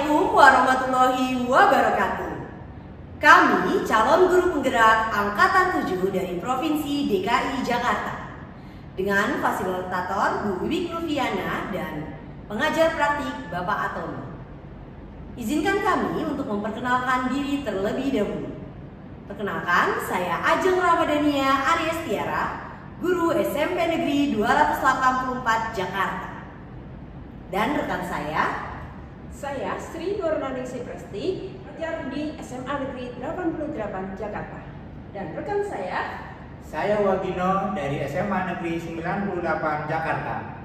Assalamualaikum warahmatullahi wabarakatuh. Kami calon guru penggerak Angkatan 7 dari Provinsi DKI Jakarta dengan fasilitator Bu Wiwik Nurviana dan pengajar praktik Bapak Atomi. Izinkan kami untuk memperkenalkan diri terlebih dahulu. Perkenalkan, saya Ajeng Ramadhania Aries Tiara, guru SMP Negeri 284 Jakarta. Dan rekan saya Sri Nurnaningsih Presti, pengajar di SMA Negeri 88 Jakarta. Dan rekan saya Wagino dari SMA Negeri 98 Jakarta.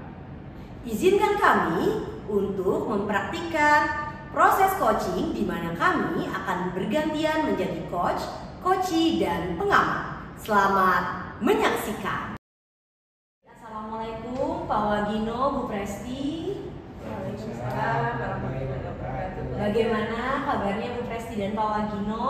Izinkan kami untuk mempraktikkan proses coaching di mana kami akan bergantian menjadi coach, coachee, dan pengamat. Selamat menyaksikan. Assalamualaikum Pak Wagino, Bu Presti. Waalaikumsalam warahmatullahi wabarakatuh. Bagaimana kabarnya Bu Presti dan Pak Wagino?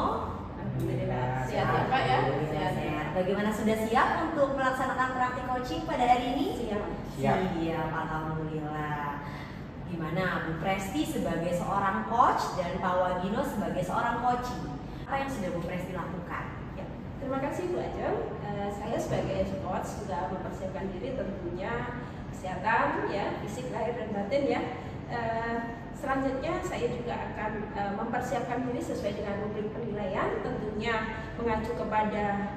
Alhamdulillah sehat ya Pak ya. Sehat. Bagaimana, sudah siap untuk melaksanakan praktik coaching pada hari ini? Siap. Siap, alhamdulillah. Gimana Bu Presti sebagai seorang coach dan Pak Wagino sebagai seorang coaching? Apa yang sudah Bu Presti lakukan? Ya. Terima kasih Bu Ajeng. Saya sebagai coach sudah mempersiapkan diri tentunya kesehatan ya, fisik, lahir dan batin ya. Selanjutnya saya juga akan mempersiapkan diri sesuai dengan rubrik penilaian, tentunya mengacu kepada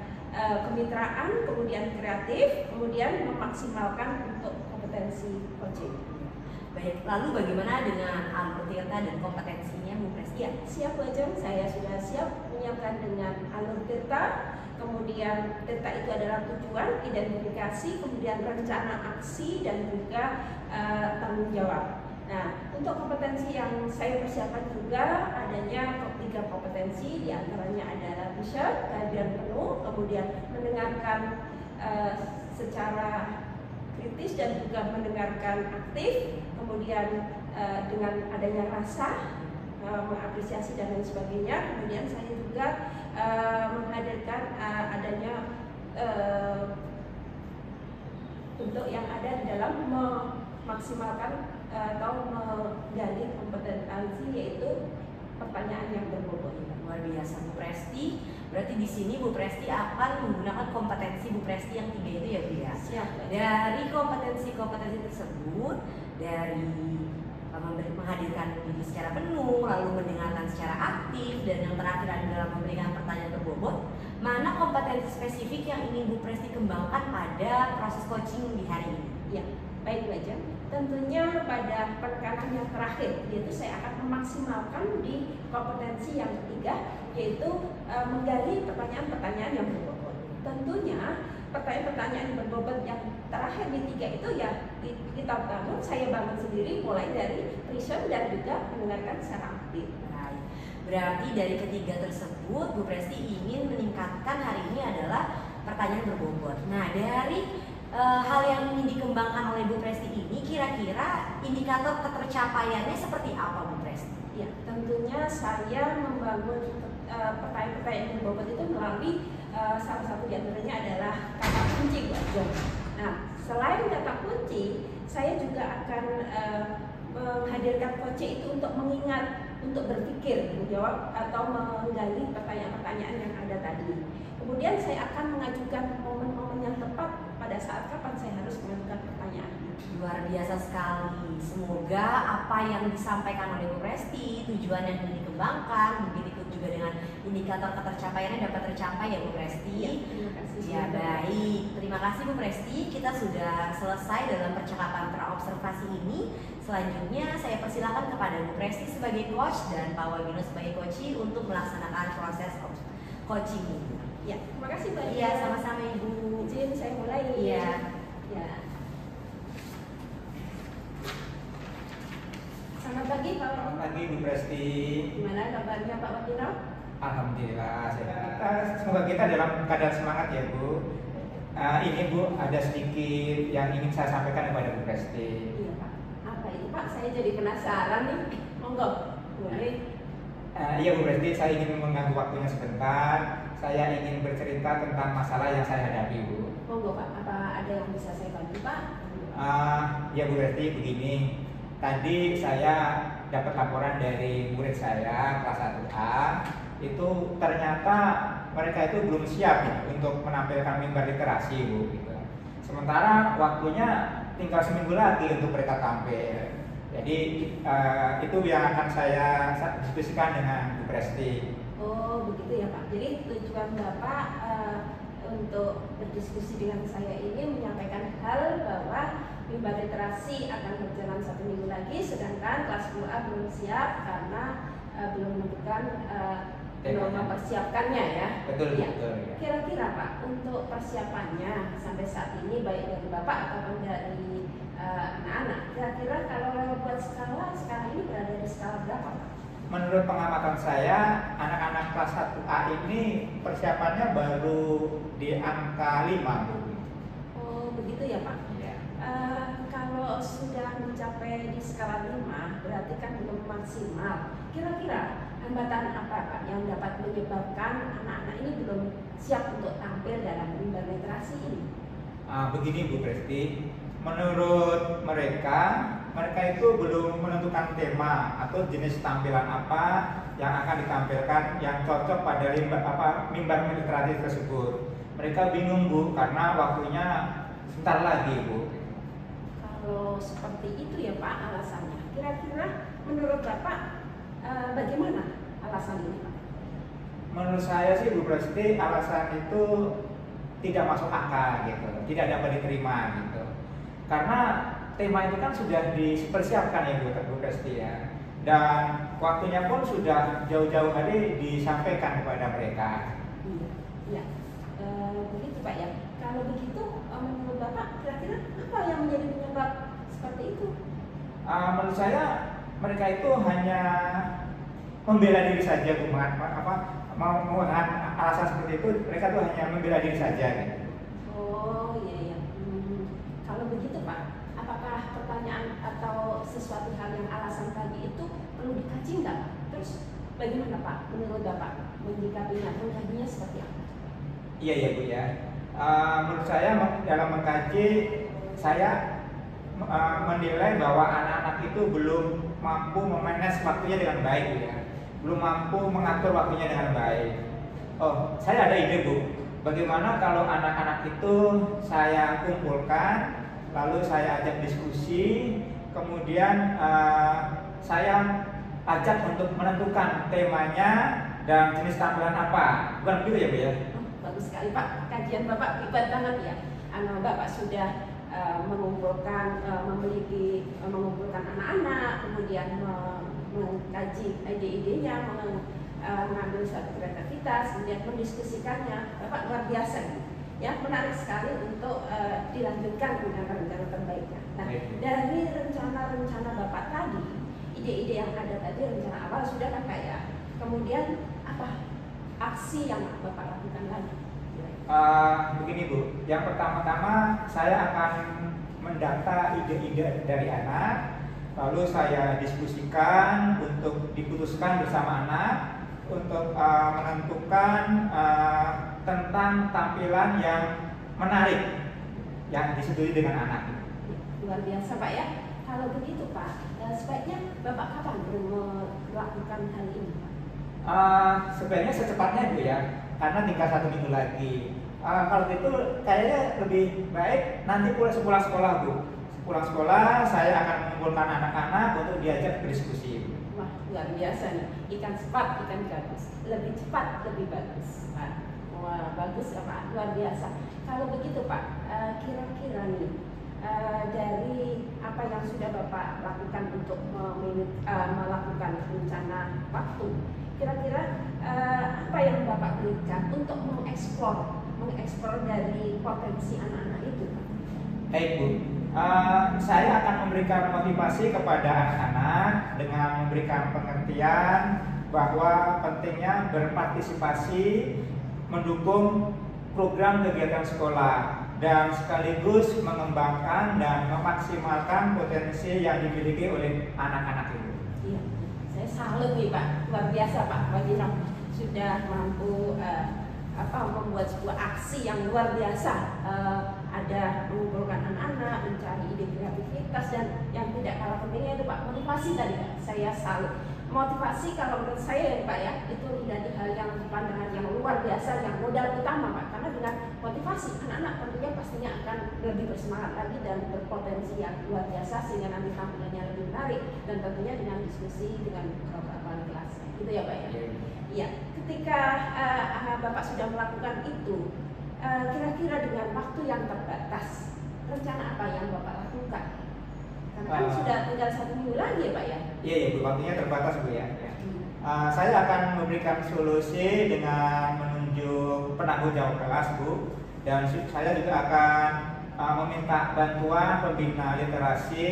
kemitraan, kemudian kreatif, kemudian memaksimalkan untuk kompetensi coaching. Baik, lalu bagaimana dengan alur tirta dan kompetensinya Bu Presti? Ya, siap Bu Ajeng, saya sudah siap menyiapkan dengan alur tirta. Kemudian tirta itu adalah tujuan, identifikasi, kemudian rencana aksi, dan juga tanggung jawab. Nah, untuk kompetensi yang saya persiapkan juga adanya 3 kompetensi, diantaranya adalah research, kehadiran penuh, kemudian mendengarkan secara kritis dan juga mendengarkan aktif, kemudian dengan adanya rasa, mengapresiasi dan lain sebagainya. Kemudian saya juga menghadirkan adanya bentuk yang ada di dalam memaksimalkan atau menggali kompetensi, yaitu pertanyaan yang berbobot. Luar biasa Bu Presti. Berarti di sini Bu Presti akan menggunakan kompetensi Bu Presti yang 3 itu ya Bu ya. Siap. Dari kompetensi-kompetensi tersebut, dari menghadirkan diri secara penuh, lalu mendengarkan secara aktif, dan yang terakhir adalah memberikan pertanyaan berbobot. Mana kompetensi spesifik yang ingin Bu Presti kembangkan pada proses coaching di hari ini? Ya, baik Bu Ajeng. Tentunya pada penekanan yang terakhir, yaitu saya akan memaksimalkan di kompetensi yang ketiga, yaitu menggali pertanyaan-pertanyaan yang berbobot. Tentunya pertanyaan-pertanyaan yang berbobot yang terakhir di 3 itu ya kita bangun, saya bangun sendiri mulai dari research dan juga mendengarkan secara aktif. Baik. Berarti dari ketiga tersebut Bu Presti ingin meningkatkan hari ini adalah pertanyaan berbobot. Nah, dari hal yang ingin dikembangkan oleh Bu Presti ini, kira-kira indikator ketercapaiannya seperti apa Bu Presti? Ya, tentunya saya membangun pertanyaan-pertanyaan yang berbobot itu melalui salah satu di antaranya adalah kata kunci Bu Ajeng. Nah, selain kata kunci, saya juga akan menghadirkan coach itu untuk mengingat, untuk berpikir, menjawab atau menggali pertanyaan-pertanyaan yang ada tadi. Kemudian saya akan mengajukan momen-momen yang tepat pada saat kapan saya harus mengajukan pertanyaan. Luar biasa sekali. Semoga apa yang disampaikan oleh Bu Presti, tujuan yang ingin dikembangkan, begitu juga dengan indikator ketercapaiannya dapat tercapai ya Bu Presti. Ya, terima kasih. Ya, baik. Terima kasih Bu Presti. Kita sudah selesai dalam percakapan praobservasi ini. Selanjutnya saya persilakan kepada Bu Presti sebagai coach dan Pak Wagino sebagai coachee untuk melaksanakan proses coaching ini. Ya, terima kasih Mbak. Iya, sama-sama Ibu. Izin saya mulai. Iya. Ya. Selamat pagi Pak. Selamat pagi Bu Presti. Gimana kabarnya Pak Wagino? Alhamdulillah sehat. Semoga kita dalam keadaan semangat ya Bu. Ini Bu, ada sedikit yang ingin saya sampaikan kepada Bu Presti. Iya Pak. Apa itu Pak? Saya jadi penasaran nih. Monggo. Boleh. Iya Bu Presti, saya ingin mengganggu waktunya sebentar. Saya ingin bercerita tentang masalah yang saya hadapi Bu. Monggo Pak. Apa ada yang bisa saya bantu Pak? Ya Bu Presti, begini. Tadi saya dapat laporan dari murid saya kelas 1A, itu ternyata mereka itu belum siap ya, untuk menampilkan mimbar literasi, Bu. Gitu. Sementara waktunya tinggal seminggu lagi untuk mereka tampil. Jadi itu yang akan saya diskusikan dengan Bu Presti. Oh begitu ya Pak. Jadi tujuan Bapak untuk berdiskusi dengan saya ini menyampaikan hal bahwa mimbar literasi akan berjalan 1 minggu lagi, sedangkan kelas 2A belum siap karena belum menentukan belum mempersiapkannya ya. Betul, ya. Betul. Ya. Kira-kira Pak, untuk persiapannya sampai saat ini baik dari Bapak ataupun dari anak-anak, kira-kira kalau buat skala sekarang ini berada di skala berapa Pak? Menurut pengamatan saya, anak-anak kelas 1A ini persiapannya baru di angka 5, Bu. Oh begitu ya Pak. Ya. Kalau sudah mencapai di skala 5 berarti kan belum maksimal. Kira-kira hambatan apa Pak yang dapat menyebabkan anak-anak ini belum siap untuk tampil dalam mimbar literasi ini? Begini Bu Presti, menurut mereka itu belum menentukan tema atau jenis tampilan apa yang akan ditampilkan yang cocok pada mimbar literasi tersebut. Mereka bingung Bu, karena waktunya sebentar lagi Bu. Kalau seperti itu ya Pak alasannya, kira-kira menurut Bapak bagaimana alasan ini Pak? Menurut saya sih Bu Presti, alasan itu tidak masuk akal gitu, tidak dapat diterima gitu. Karena tema itu kan sudah dipersiapkan ya Bu Presti ya, dan waktunya pun sudah jauh-jauh hari disampaikan kepada mereka. Iya, begitu Pak ya. Kalau begitu menurut Bapak kira-kira apa yang menjadi penyebab seperti itu? Menurut saya mereka itu hanya membela diri saja Bu, mau alasan seperti itu mereka tuh hanya membela diri saja gitu. Oh iya. Kalau begitu Pak, apakah pertanyaan atau sesuatu hal yang alasan tadi itu perlu dikaji nggak? Terus bagaimana Pak menurut Bapak mengkajinya seperti apa? Iya Bu ya. Menurut saya dalam mengkaji, saya menilai bahwa anak-anak itu belum mampu memanage waktunya dengan baik Bu ya. Belum mampu mengatur waktunya dengan baik. Oh, saya ada ide Bu. Bagaimana kalau anak-anak itu saya kumpulkan, lalu saya ajak diskusi, kemudian saya ajak untuk menentukan temanya dan jenis tampilan apa. Bukan begitu ya Bu ya? Bagus sekali Pak, kajian Bapak hebat banget ya. Bapak sudah mengumpulkan anak-anak, kemudian mengkaji ide-idenya, mengambil suatu kreativitas, kemudian mendiskusikannya. Bapak luar biasa ya, menarik sekali untuk dilanjutkan dengan rencana terbaiknya. Nah, dari rencana-rencana Bapak tadi, ide-ide yang ada tadi, rencana awal sudah kan Pak ya. Kemudian apa aksi yang Bapak lakukan lagi? Begini Bu, yang pertama-tama saya akan mendata ide-ide dari anak, lalu saya diskusikan untuk diputuskan bersama anak untuk menentukan tentang tampilan yang menarik yang disetujui dengan anak. Luar biasa Pak ya. Kalau begitu Pak, sebaiknya Bapak kapan melakukan hal ini Pak? Sebenarnya secepatnya Bu ya, karena tinggal 1 minggu lagi. Kalau gitu kayaknya lebih baik nanti sepulang sekolah Bu. Sepulang sekolah saya akan mengumpulkan anak-anak untuk diajak berdiskusi. Wah luar biasa nih, ikan cepat ikan gabus, lebih cepat lebih bagus. Wah bagus ya Pak, luar biasa. Kalau begitu Pak, kira-kira nih dari apa yang sudah Bapak lakukan untuk melakukan rencana waktu, kira-kira apa yang Bapak berikan untuk mengeksplor dari potensi anak-anak itu? Baik Bu, saya akan memberikan motivasi kepada anak-anak dengan memberikan pengertian bahwa pentingnya berpartisipasi, mendukung program kegiatan sekolah, dan sekaligus mengembangkan dan memaksimalkan potensi yang dimiliki oleh anak-anak itu. Iya, saya salut nih Pak, luar biasa Pak Wajiram sudah mampu membuat sebuah aksi yang luar biasa. ada mengumpulkan anak-anak, mencari ide kreativitas, dan yang tidak kalah pentingnya itu Pak, motivasi tadi Pak, saya salut. Motivasi kalau menurut saya ya Pak ya, itu menjadi hal yang pandangan yang luar biasa, yang modal utama Pak. Karena dengan motivasi anak-anak tentunya pastinya akan lebih bersemangat lagi dan berpotensi yang luar biasa, sehingga nanti tampilannya lebih menarik, dan tentunya dengan diskusi dengan beberapa kelasnya, gitu ya Pak ya. Iya, ketika Bapak sudah melakukan itu, kira-kira dengan waktu yang terbatas, rencana apa yang Bapak lakukan? Kan sudah tinggal 1 minggu lagi ya Pak ya? Iya, Bu, waktunya terbatas Bu ya. Saya akan memberikan solusi dengan menunjuk penanggung jawab kelas Bu, dan saya juga akan meminta bantuan pembina literasi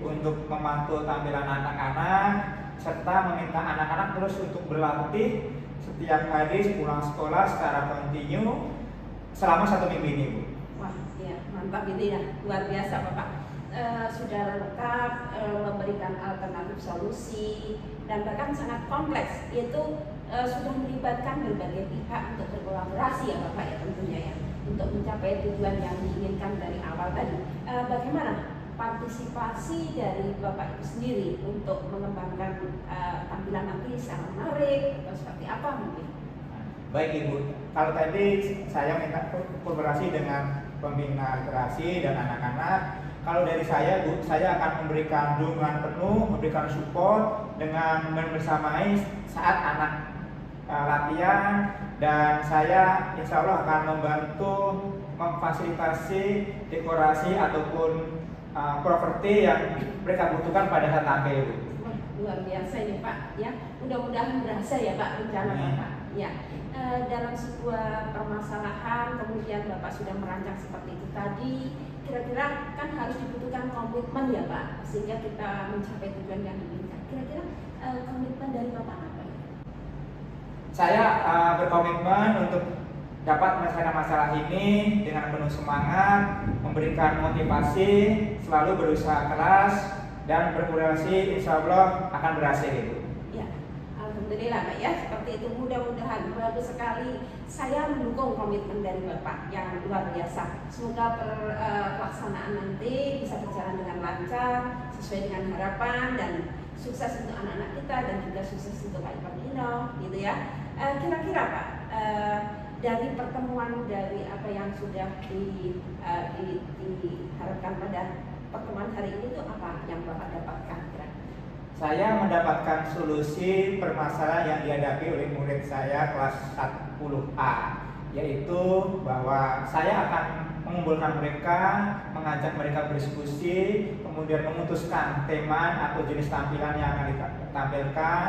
untuk memantau tampilan anak-anak, serta meminta anak-anak terus untuk berlatih setiap hari sepulang sekolah secara kontinu selama 1 minggu ini Bu. Wah, iya, mantap ini ya, luar biasa Bapak. Sudah lengkap, memberikan alternatif solusi, dan bahkan sangat kompleks, yaitu sudah melibatkan berbagai pihak untuk berkolaborasi ya Bapak ya, tentunya ya, untuk mencapai tujuan yang diinginkan dari awal tadi. Bagaimana partisipasi dari Bapak itu sendiri untuk mengembangkan tampilan nanti secara menarik atau seperti apa mungkin? Baik Ibu, kalau tadi saya minta kolaborasi dengan pembina literasi dan anak-anak. Kalau dari saya Bu, saya akan memberikan dukungan penuh, memberikan support dengan membersamai saat anak latihan, dan saya insya Allah akan membantu memfasilitasi dekorasi ataupun properti yang mereka butuhkan pada saat tampil Bu. Luar biasa ya Pak ya, mudah-mudahan berhasil ya Pak rencana Bapak ya. Dalam sebuah permasalahan kemudian Bapak sudah merancang seperti itu tadi, kira-kira kan harus dibutuhkan komitmen ya Pak, sehingga kita mencapai tujuan yang diinginkan. Kira-kira komitmen dari Bapak apa ya? Saya berkomitmen untuk dapat menyelesaikan masalah ini dengan penuh semangat, memberikan motivasi, selalu berusaha keras, dan berkolaborasi, insya Allah akan berhasil Ibu. Ya, alhamdulillah Pak ya, seperti itu, mudah-mudahan bagus sekali. Saya mendukung komitmen dari Bapak yang luar biasa. Semoga pelaksanaan nanti bisa berjalan dengan lancar, sesuai dengan harapan, dan sukses untuk anak-anak kita, dan juga sukses untuk Pak Ipardino, gitu ya. Kira-kira Pak, dari pertemuan dari apa yang sudah diharapkan pada pertemuan hari ini itu apa yang Bapak dapatkan kira? Saya mendapatkan solusi permasalahan yang dihadapi oleh murid saya kelas 10A, yaitu bahwa saya akan mengumpulkan mereka, mengajak mereka berdiskusi, kemudian memutuskan tema atau jenis tampilan yang akan ditampilkan.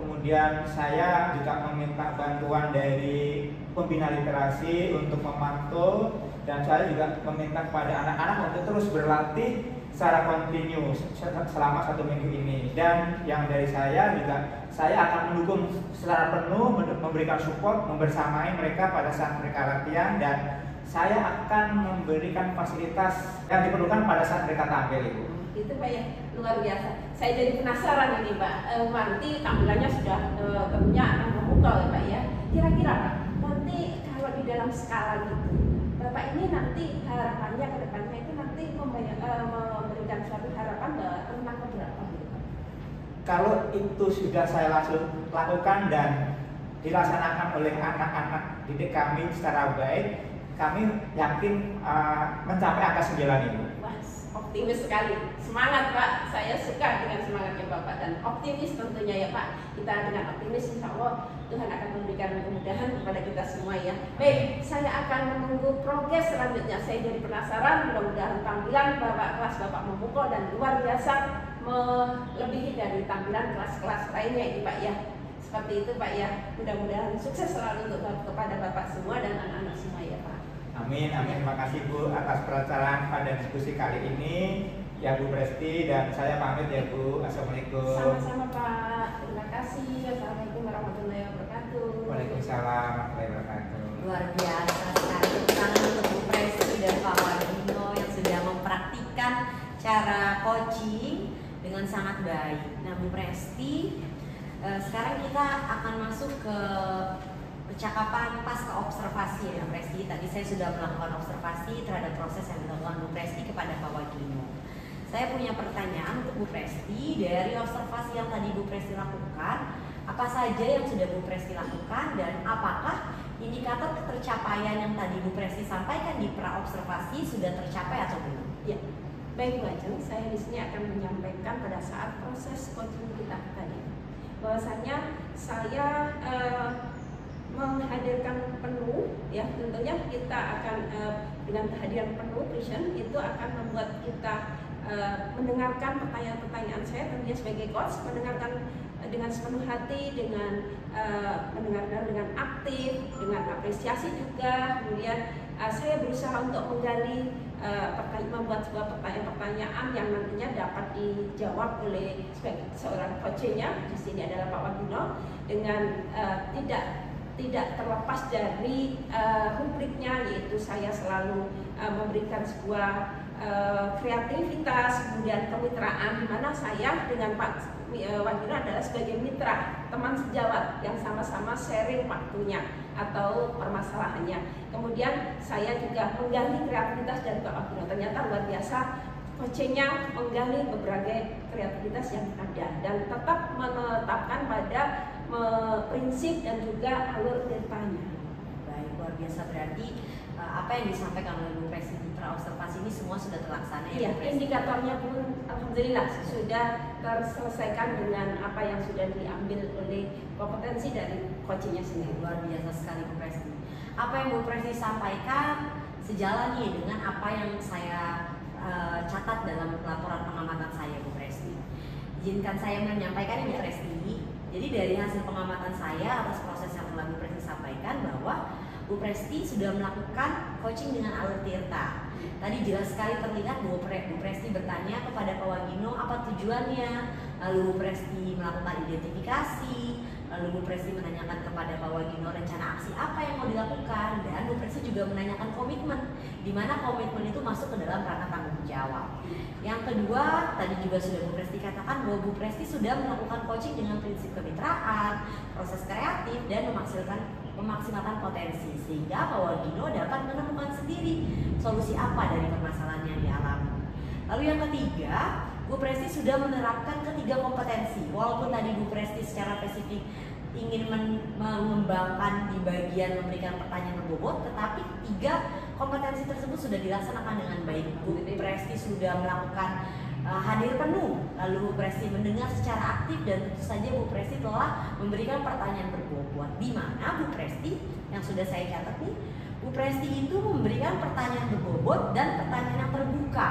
Kemudian saya juga meminta bantuan dari pembina literasi untuk memantau, dan saya juga meminta kepada anak-anak untuk terus berlatih secara kontinu selama 1 minggu ini. Dan yang dari saya juga, saya akan mendukung secara penuh, memberikan support, membersamai mereka pada saat mereka latihan, dan saya akan memberikan fasilitas yang diperlukan pada saat mereka tampil Ibu. Itu Pak ya, luar biasa. Saya jadi penasaran ini Pak, nanti tampilannya sudah tentunya akan memukau ya Pak ya. Kira-kira Pak, nanti kalau di dalam skala gitu, Bapak ini nanti harapannya ke depannya itu nanti memberikan suatu harapan tentang berapa gitu Pak? Kalau itu sudah saya langsung lakukan dan dilaksanakan oleh anak-anak didik kami secara baik, kami yakin mencapai angka 9 Ibu. Wah, optimis sekali. Semangat Pak, saya suka dengan semangatnya Bapak, dan optimis tentunya ya Pak. Kita dengan optimis insya Allah Tuhan akan memberikan kemudahan kepada kita semua ya. Baik, saya akan menunggu progres selanjutnya. Saya jadi penasaran, mudah-mudahan tampilan kelas Bapak memukau dan luar biasa, melebihi dari tampilan kelas-kelas lainnya ini Pak ya. Seperti itu Pak ya, mudah-mudahan sukses selalu untuk kepada Bapak semua dan anak-anak semua ya Pak. Amin, amin. Terima kasih Bu atas perancaran pada diskusi kali ini. Ya Bu Presti, dan saya pamit ya Bu. Assalamualaikum. Sama-sama Pak. Terima kasih. Assalamualaikum warahmatullahi wabarakatuh. Waalaikumsalam warahmatullahi wabarakatuh. Luar biasa sekali, tepuk tangan untuk Bu Presti dan Pak Wardino yang sudah mempraktikkan cara coaching dengan sangat baik. Nah Bu Presti, sekarang kita akan masuk ke percakapan pasca observasi ya Bu Presti. Tadi saya sudah melakukan observasi terhadap proses yang dilakukan Bu Presti kepada Pak Wagino. Saya punya pertanyaan untuk Bu Presti. Dari observasi yang tadi Bu Presti lakukan, apa saja yang sudah Bu Presti lakukan dan apakah indikator ketercapaian yang tadi Bu Presti sampaikan di pra-observasi sudah tercapai atau belum? Ya, baik Bu Ajeng, saya di sini akan menyampaikan pada saat proses coaching kita tadi, bahwasanya saya menghadirkan penuh, ya tentunya kita akan dengan kehadiran penuh vision itu akan membuat kita mendengarkan pertanyaan-pertanyaan saya tentunya sebagai coach, mendengarkan dengan sepenuh hati, dengan mendengarkan dengan aktif, dengan apresiasi juga. Kemudian saya berusaha untuk menggali, membuat sebuah pertanyaan-pertanyaan yang nantinya dapat dijawab oleh seorang coachnya. Di sini adalah Pak Wagino, dengan tidak terlepas dari rubriknya, yaitu saya selalu memberikan sebuah kreativitas, kemudian kemitraan, di mana saya dengan Pak Wagino adalah sebagai mitra, teman sejawat yang sama-sama sharing waktunya atau permasalahannya. Kemudian saya juga menggali kreativitas dari Pak Wagino. Ternyata luar biasa, coachingnya menggali berbagai kreativitas yang ada dan tetap menetapkan pada prinsip dan juga alur ceritanya. Baik, luar biasa. Berarti apa yang disampaikan oleh Bu Presti di pra-observasi ini semua sudah terlaksana ya? Iya, indikatornya pun alhamdulillah sudah terselesaikan dengan apa yang sudah diambil oleh kompetensi dari coachingnya sendiri. Luar biasa sekali Bu Presti. Apa yang Bu Presti sampaikan sejalan nih dengan apa yang saya catat dalam laporan pengamatan saya Bu Presti. Izinkan saya menyampaikan Bu Presti. Jadi dari hasil pengamatan saya atas proses yang telah Bu Presti sampaikan bahwa Bu Presti sudah melakukan coaching dengan alur tirta. Tadi jelas sekali terlihat Bu Presti bertanya kepada Pak Wagino apa tujuannya, lalu Bu Presti melakukan identifikasi, lalu Bu Presti menanyakan kepada Pak Wagino rencana aksi apa yang mau dilakukan, dan Bu Presti juga menanyakan komitmen, di mana komitmen itu masuk ke dalam ranah tanggung jawab. Yang kedua, tadi juga sudah Bu Presti katakan bahwa Bu Presti sudah melakukan coaching dengan prinsip kemitraan, proses kreatif, dan memaksimalkan potensi, sehingga Pak Wagino dapat menemukan sendiri solusi apa dari permasalahan yang dialami. Lalu yang ketiga, Bu Presti sudah menerapkan ketiga kompetensi. Walaupun tadi Bu Presti secara spesifik ingin mengembangkan di bagian memberikan pertanyaan berbobot, tetapi tiga kompetensi tersebut sudah dilaksanakan dengan baik. Bu Presti sudah melakukan hadir penuh, lalu Bu Presti mendengar secara aktif, dan tentu saja Bu Presti telah memberikan pertanyaan berbobot, di mana Bu Presti yang sudah saya catat nih, Bu Presti itu memberikan pertanyaan berbobot dan pertanyaan yang terbuka,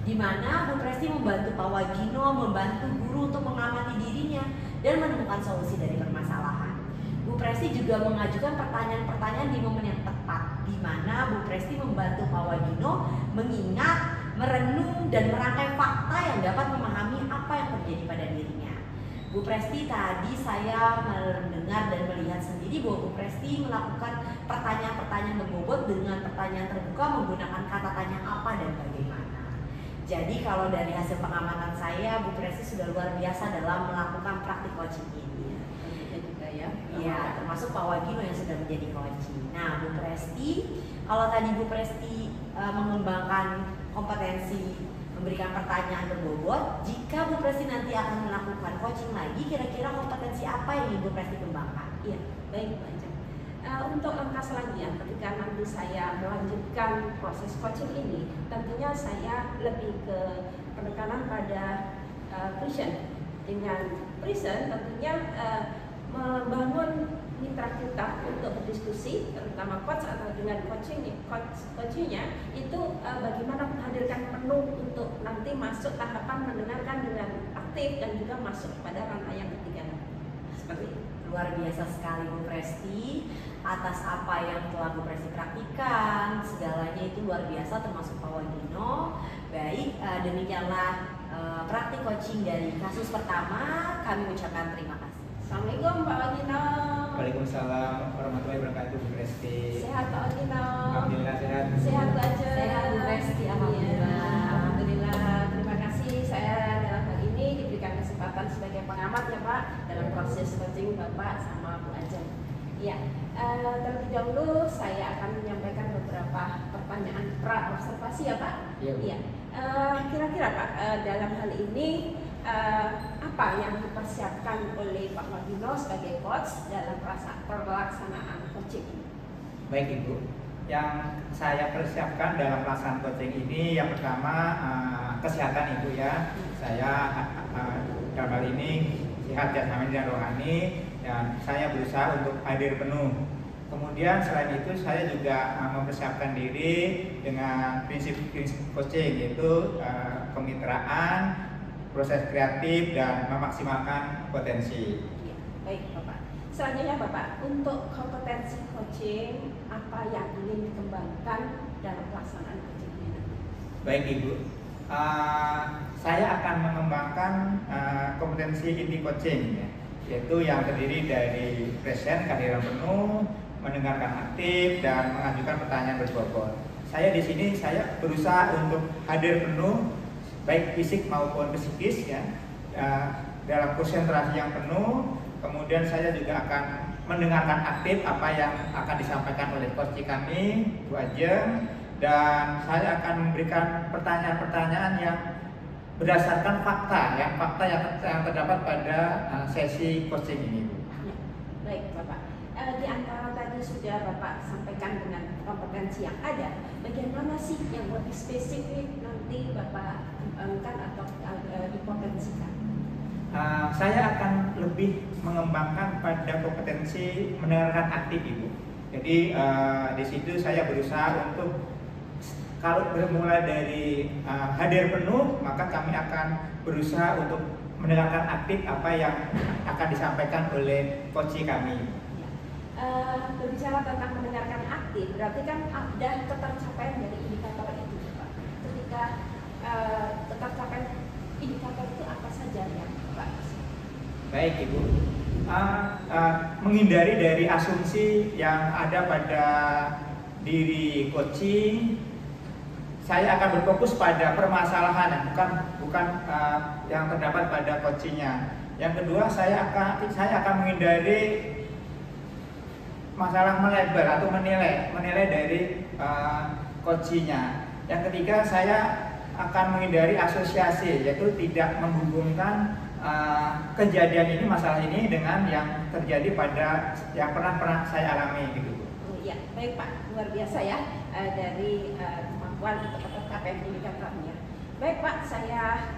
di mana Bu Presti membantu Pak Wagino, membantu guru untuk mengamati dirinya dan menemukan solusi dari permasalahan. Bu Presti juga mengajukan pertanyaan-pertanyaan di momen yang tepat, di mana Bu Presti membantu Pak Wagino mengingat, merenung, dan merangkai fakta yang dapat memahami apa yang terjadi pada dirinya. Bu Presti tadi saya mendengar dan melihat sendiri bahwa Bu Presti melakukan pertanyaan-pertanyaan berbobot dengan pertanyaan terbuka menggunakan kata tanya apa dan bagaimana. Jadi kalau dari hasil pengamatan saya, Bu Presti sudah luar biasa dalam melakukan praktik coaching ini. Juga ya. Iya, termasuk Pak Wagino yang sudah menjadi coaching. Nah, Bu Presti, kalau tadi Bu Presti mengembangkan kompetensi memberikan pertanyaan berbobot, jika Bu Presti nanti akan melakukan coaching lagi, kira-kira kompetensi apa yang ingin Bu Presti kembangkan? Iya, baik Bu Ajeng. Untuk langkah selanjutnya, ketika nanti saya melanjutkan proses coaching ini, tentunya saya lebih ke penekanan pada vision. Dengan vision tentunya membangun mitra kita untuk berdiskusi, terutama coach atau dengan coachingnya itu bagaimana menghadirkan penuh untuk nanti masuk tahapan mendengarkan dengan aktif dan juga masuk pada ranah yang ketiga. Seperti itu. Luar biasa sekali Bu Presti atas apa yang telah Bu Presti praktikan, segalanya itu luar biasa, termasuk Pak Wagino. Baik, demikianlah praktik coaching dari kasus pertama. Kami ucapkan terima kasih. Assalamualaikum Pak Wagino. Waalaikumsalam warahmatullahi wabarakatuh Bu Presti. Sehat Pak Wagino. Alhamdulillah sehat. Sehat Bu Ajeng. Sehat Bu Presti, alhamdulillah. Ya, alhamdulillah. Terima kasih, saya dalam hal ini diberikan kesempatan sebagai pengamat ya Pak dalam proses coaching Bapak sama Bu Ajeng. Ya, terlebih dahulu saya akan menyampaikan beberapa pertanyaan pra-observasi ya Pak. Iya, Bu. Iya. Kira-kira Pak, dalam hal ini apa yang dipersiapkan oleh Pak Wagino sebagai coach dalam pelaksanaan coaching ini? Baik Ibu, yang saya persiapkan dalam pelaksanaan coaching ini yang pertama kesehatan Ibu ya. Saya dalam hal ini sehat jasmani dan rohani, dan saya berusaha untuk hadir penuh. Kemudian selain itu saya juga mempersiapkan diri dengan prinsip-prinsip coaching, yaitu kemitraan, proses kreatif, dan memaksimalkan potensi. Ya, baik Bapak. Selanjutnya Bapak, untuk kompetensi coaching apa yang ingin dikembangkan dalam pelaksanaan coaching ini? Baik Ibu, saya akan mengembangkan kompetensi inti coaching ya, yaitu yang terdiri dari present, kehadiran penuh, mendengarkan aktif, dan mengajukan pertanyaan berbobot. Saya di sini saya berusaha untuk hadir penuh, baik fisik maupun psikis ya, dalam konsentrasi yang penuh. Kemudian saya juga akan mendengarkan aktif apa yang akan disampaikan oleh coach kami, Bu Ajeng, dan saya akan memberikan pertanyaan-pertanyaan yang berdasarkan fakta yang terdapat pada sesi coaching ini, Bu. Ya, baik Bapak. Di antara tadi sudah Bapak sampaikan dengan kompetensi yang ada, bagaimana sih yang lebih spesifik nanti Bapak kembangkan atau dipotensikan? Saya akan lebih mengembangkan pada kompetensi mendengarkan aktif Ibu. Jadi di situ saya berusaha untuk, kalau bermula dari hadir penuh, maka kami akan berusaha untuk mendengarkan aktif apa yang akan disampaikan oleh coach kami. Berbicara tentang mendengarkan aktif, berarti kan ada ketercapaian dari indikator itu Pak. Ketika ketercapaian indikator itu apa saja yang Pak? Baik Ibu, menghindari dari asumsi yang ada pada diri coaching, saya akan berfokus pada permasalahan, bukan yang terdapat pada coachingnya. Yang kedua, saya akan menghindari masalah melabel atau menilai dari coachingnya. Yang ketiga, saya akan menghindari asosiasi, yaitu tidak menghubungkan kejadian ini, masalah ini dengan yang terjadi pada yang pernah saya alami gitu. Ya, baik Pak, luar biasa ya dari kemampuan untuk tercapai indikatornya. Baik Pak, saya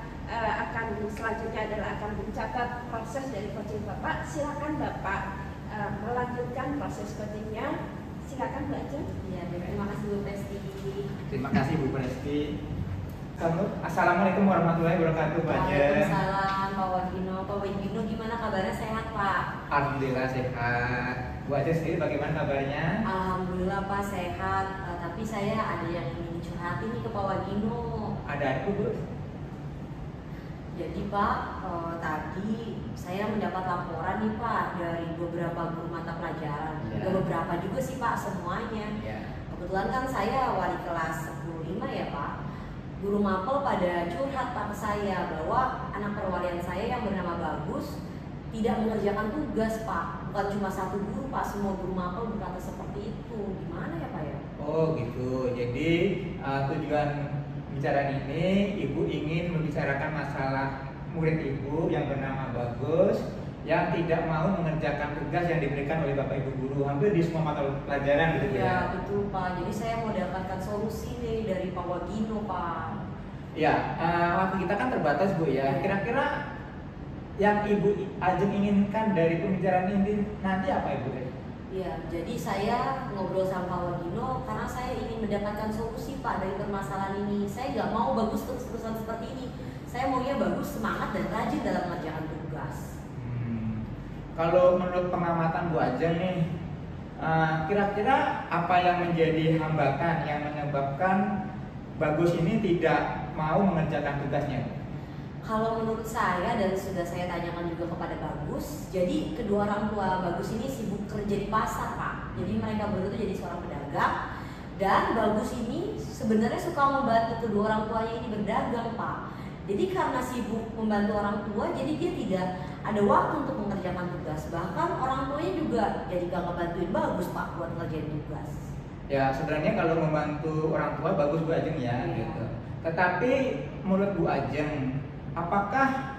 akan selanjutnya adalah akan mencatat proses dari coaching Bapak. Silakan Bapak melanjutkan proses coachingnya. Silakan Mbak Ajeng. Ya, terima kasih Bu Presti. Terima kasih Bu Presti. Assalamualaikum warahmatullahi wabarakatuh, Pak Ajeng. Waalaikumsalam Pak Wagino. Pak Wagino gimana kabarnya, sehat Pak? Alhamdulillah sehat. Bu Ajeng sendiri bagaimana kabarnya? Alhamdulillah Pak sehat. Tapi saya ada yang ingin curhatin nih ke Pak Wagino. Ada apa Bu? Jadi Pak, tadi saya mendapat laporan nih Pak dari beberapa guru mata pelajaran. Ya. Gak beberapa juga sih Pak, semuanya. Ya. Kebetulan kan saya wali kelas 10-5 ya Pak. Guru mapel pada curhat Pak ke saya bahwa anak perwalian saya yang bernama Bagus tidak mengerjakan tugas Pak. Bukan cuma satu guru Pak, semua guru mapel berkata seperti itu. Gimana ya Pak ya? Oh gitu. Jadi tujuan pembicaraan ini, Ibu ingin membicarakan masalah murid Ibu yang bernama Bagus yang tidak mau mengerjakan tugas yang diberikan oleh Bapak Ibu guru hampir di semua mata pelajaran gitu Ya ya. betul Pak. Jadi saya mau dapatkan solusi nih dari Pak Wagino Pak. Ya, waktu kita kan terbatas Bu ya. Kira-kira yang Ibu Ajeng inginkan dari pembicaraan ini nanti apa Ibu? Ya, jadi saya ngobrol sama Pak Wagino karena saya ingin mendapatkan solusi Pak dari permasalahan ini. Saya nggak mau Bagus terus-terusan seperti ini. Saya maunya Bagus semangat dan rajin dalam mengerjakan tugas. Kalau menurut pengamatan Bu Ajeng nih, kira-kira apa yang menjadi hambatan yang menyebabkan Bagus ini tidak mau mengerjakan tugasnya? Kalau menurut saya dan sudah saya tanyakan juga kepada Bagus, jadi kedua orang tua Bagus ini sibuk kerja di pasar Pak. Jadi mereka berdua jadi seorang pedagang, dan Bagus ini sebenarnya suka membantu kedua orang tuanya ini berdagang Pak. Jadi karena sibuk membantu orang tua, jadi dia tidak ada waktu untuk mengerjakan tugas. Bahkan orang tuanya juga juga jadi gak ngebantuin bagus Pak buat ngerjain tugas. Ya sebenarnya kalau membantu orang tua bagus Bu Ajeng ya gitu. Tetapi menurut Bu Ajeng, apakah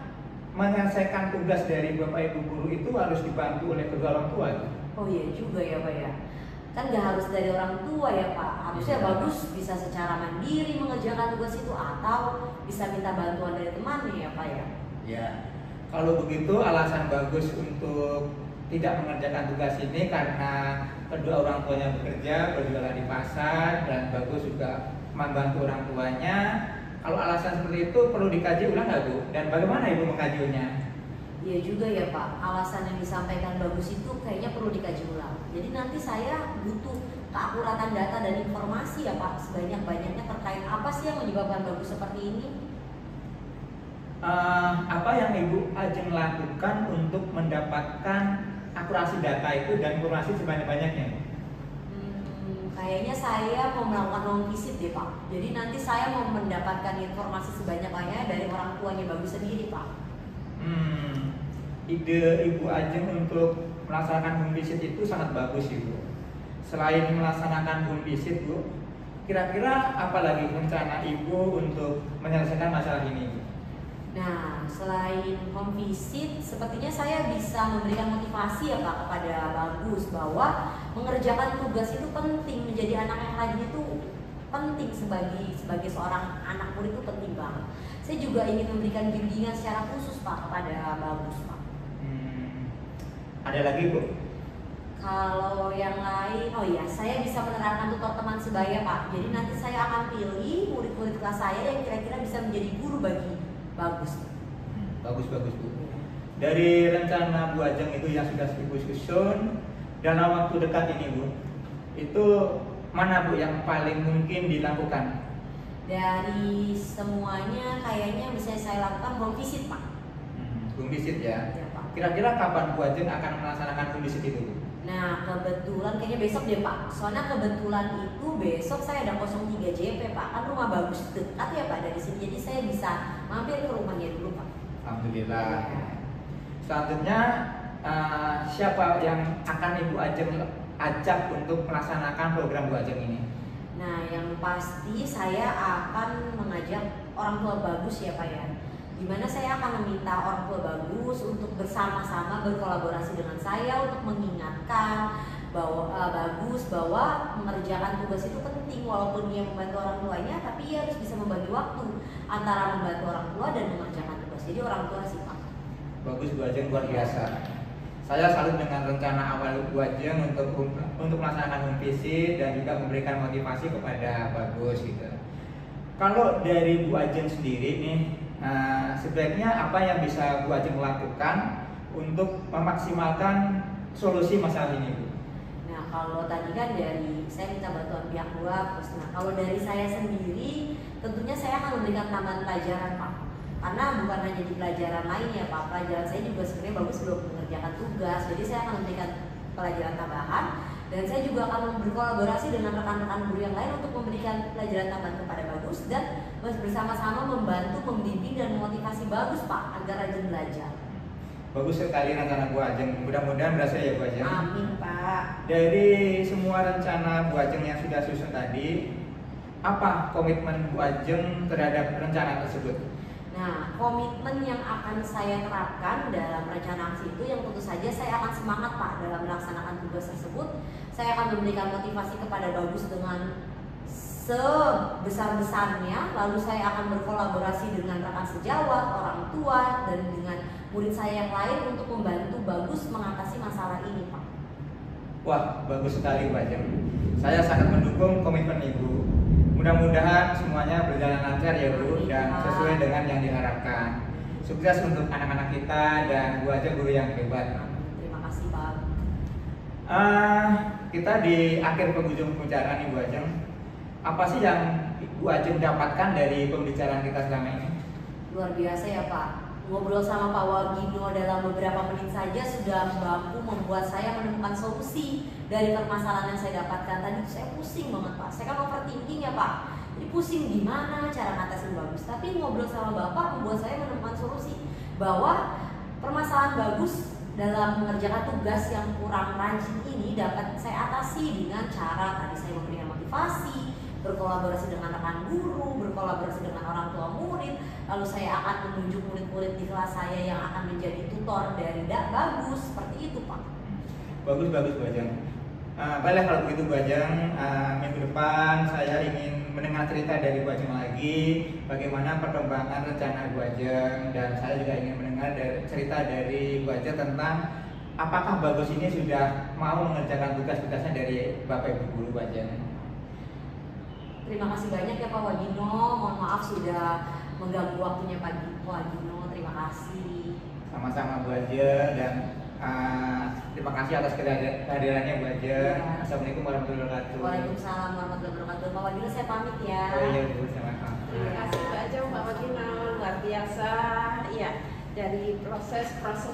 menyelesaikan tugas dari Bapak Ibu guru itu harus dibantu oleh kedua orang tua? Oh iya juga ya Pak ya. Kan gak harus dari orang tua ya Pak. Harusnya bagus bisa secara mandiri mengerjakan tugas itu atau bisa minta bantuan dari temannya ya Pak ya. Ya, kalau begitu alasan bagus untuk tidak mengerjakan tugas ini karena kedua orang tuanya bekerja, berjualan di pasar, dan bagus juga membantu orang tuanya. Kalau alasan seperti itu perlu dikaji ulang nggak Bu? Dan bagaimana Ibu mengkajinya? Iya juga ya Pak, alasan yang disampaikan bagus itu kayaknya perlu dikaji ulang. Jadi nanti saya butuh keakuratan data dan informasi ya Pak, sebanyak-banyaknya terkait apa sih yang menyebabkan bagus seperti ini. Apa yang Ibu Ajeng lakukan untuk mendapatkan akurasi data itu dan informasi sebanyak-banyaknya? Kayaknya saya mau melakukan home visit deh Pak. Jadi nanti saya mau mendapatkan informasi sebanyak-banyaknya dari orang tuanya bagus sendiri Pak. Ide Ibu Ajeng untuk melaksanakan home visit itu sangat bagus Ibu. Selain melaksanakan home visit Bu, kira-kira apa lagi rencana Ibu untuk menyelesaikan masalah ini Bu? Nah, selain home visit, sepertinya saya bisa memberikan motivasi ya Pak kepada Bagus bahwa mengerjakan tugas itu penting, menjadi anak yang rajin itu penting sebagai seorang anak murid itu penting banget. Saya juga ingin memberikan bimbingan secara khusus Pak kepada Bagus Pak. Ada lagi Bu? Kalau yang lain, oh iya, saya bisa menerapkan tutor teman sebaya Pak. Jadi nanti saya akan pilih murid-murid kelas saya yang kira-kira bisa menjadi guru bagi Bagus. Bagus Bu. Dari rencana Bu Ajeng itu yang sudah Ibu susun dalam waktu dekat ini Bu, itu mana Bu yang paling mungkin dilakukan? Dari semuanya kayaknya bisa saya lakukan home visit Pak. Home visit ya. Ya Pak. Kira-kira kapan Bu Ajeng akan melaksanakan home visit itu Bu? Nah kebetulan kayaknya besok deh Pak. Soalnya kebetulan itu besok saya ada 03 JP Pak. Kan rumah Bagus dekat ya Pak dari sini. Jadi saya bisa mampir ke rumahnya dulu Pak. Alhamdulillah. Selanjutnya siapa yang akan Ibu Ajeng ajak untuk melaksanakan program Bu Ajeng ini? Nah yang pasti saya akan mengajak orang tua Bagus ya Pak ya. Dimana saya akan meminta orang tua Bagus untuk bersama-sama berkolaborasi dengan saya untuk mengingatkan bahwa Bagus bahwa mengerjakan tugas itu penting walaupun dia membantu orang tuanya, tapi ia harus bisa membagi waktu antara membantu orang tua dan mengerjakan tugas. Jadi orang tua sih Pak. Bagus Bu Ajeng, luar biasa. Saya salut dengan rencana awal Bu Ajeng untuk melaksanakan home visit dan juga memberikan motivasi kepada Bagus gitu. Kalau dari Bu Ajeng sendiri nih, sebaiknya apa yang bisa Bu Ajeng lakukan untuk memaksimalkan solusi masalah ini Bu? Nah kalau tadi kan dari saya minta bantuan pihak luar, terus nah kalau dari saya sendiri tentunya saya akan memberikan tambahan pelajaran Pak. Karena bukan hanya di pelajaran lain ya Pak, pelajaran saya juga sebenarnya Bagus belum mengerjakan tugas, jadi saya akan memberikan pelajaran tambahan dan saya juga akan berkolaborasi dengan rekan-rekan guru yang lain untuk memberikan pelajaran tambahan kepada Bagus dan bersama-sama membantu, membimbing dan memotivasi Bagus Pak agar rajin belajar. Bagus sekali rencana Bu Ajeng, mudah-mudahan berhasil ya Bu Ajeng. Amin Pak. Dari semua rencana Bu Ajeng yang sudah susun tadi, apa komitmen Bu Ajeng terhadap rencana tersebut? Nah, komitmen yang akan saya terapkan dalam rencana aksi itu yang tentu saja saya akan semangat Pak dalam melaksanakan tugas tersebut. Saya akan memberikan motivasi kepada Bagus dengan sebesar-besarnya. Lalu saya akan berkolaborasi dengan rekan sejawat, orang tua, dan dengan murid saya yang lain untuk membantu Bagus mengatasi masalah ini Pak. Wah, bagus sekali Bu Ajeng. Saya sangat mendukung komitmen Ibu. Mudah-mudahan semuanya berjalan lancar ya Bu dan sesuai dengan yang diharapkan. Sukses untuk anak-anak kita dan Bu Ajeng guru yang hebat. Terima kasih Pak. Kita di akhir penghujung pembicaraan nih Bu Ajeng. Apa sih yang Bu Ajeng dapatkan dari pembicaraan kita selama ini? Luar biasa ya Pak. Ngobrol sama Pak Wagino dalam beberapa menit saja sudah mampu membuat saya menemukan solusi dari permasalahan yang saya dapatkan tadi. Saya pusing banget Pak. Saya kan overthinking ya Pak. Jadi pusing gimana cara ngatasin Bagus. Tapi ngobrol sama Bapak membuat saya menemukan solusi bahwa permasalahan Bagus dalam mengerjakan tugas yang kurang rajin ini dapat saya atasi dengan cara tadi saya memberikan motivasi, berkolaborasi dengan rekan guru, berkolaborasi dengan orang tua murid, lalu saya akan menunjuk murid-murid di kelas saya yang akan menjadi tutor dari bagus, seperti itu Pak. Bagus Bu Ajeng. Baiklah kalau begitu Bu Ajeng, minggu depan saya ingin mendengar cerita dari Bu Ajeng lagi, bagaimana perkembangan rencana Bu Ajeng, dan saya juga ingin mendengar cerita dari Bu Ajeng tentang apakah Bagus ini sudah mau mengerjakan tugas-tugasnya dari Bapak Ibu Guru Bu Ajeng. Terima kasih banyak ya Pak Wagino, mohon maaf sudah mengganggu waktunya Pak Wagino, terima kasih. Sama-sama Bu Ajeng, dan terima kasih atas kehadirannya Bu Ajeng. Ya. Assalamualaikum warahmatullahi wabarakatuh. Waalaikumsalam warahmatullahi wabarakatuh. Pak Wagino saya pamit ya. Oh iya Bu, sama-sama. Terima kasih Mbak Ajeng, Pak Wagino, luar biasa. Iya, dari proses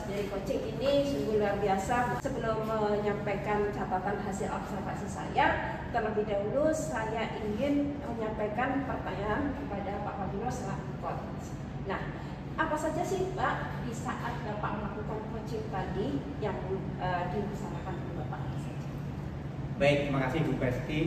dari coaching ini sungguh luar biasa. Sebelum menyampaikan catatan hasil observasi saya, terlebih dahulu saya ingin menyampaikan pertanyaan kepada Pak Wagino selaku coach. Nah, apa saja sih Pak di saat Bapak melakukan coaching tadi yang dilaksanakan oleh Bapak? Baik, terima kasih Bu Besti.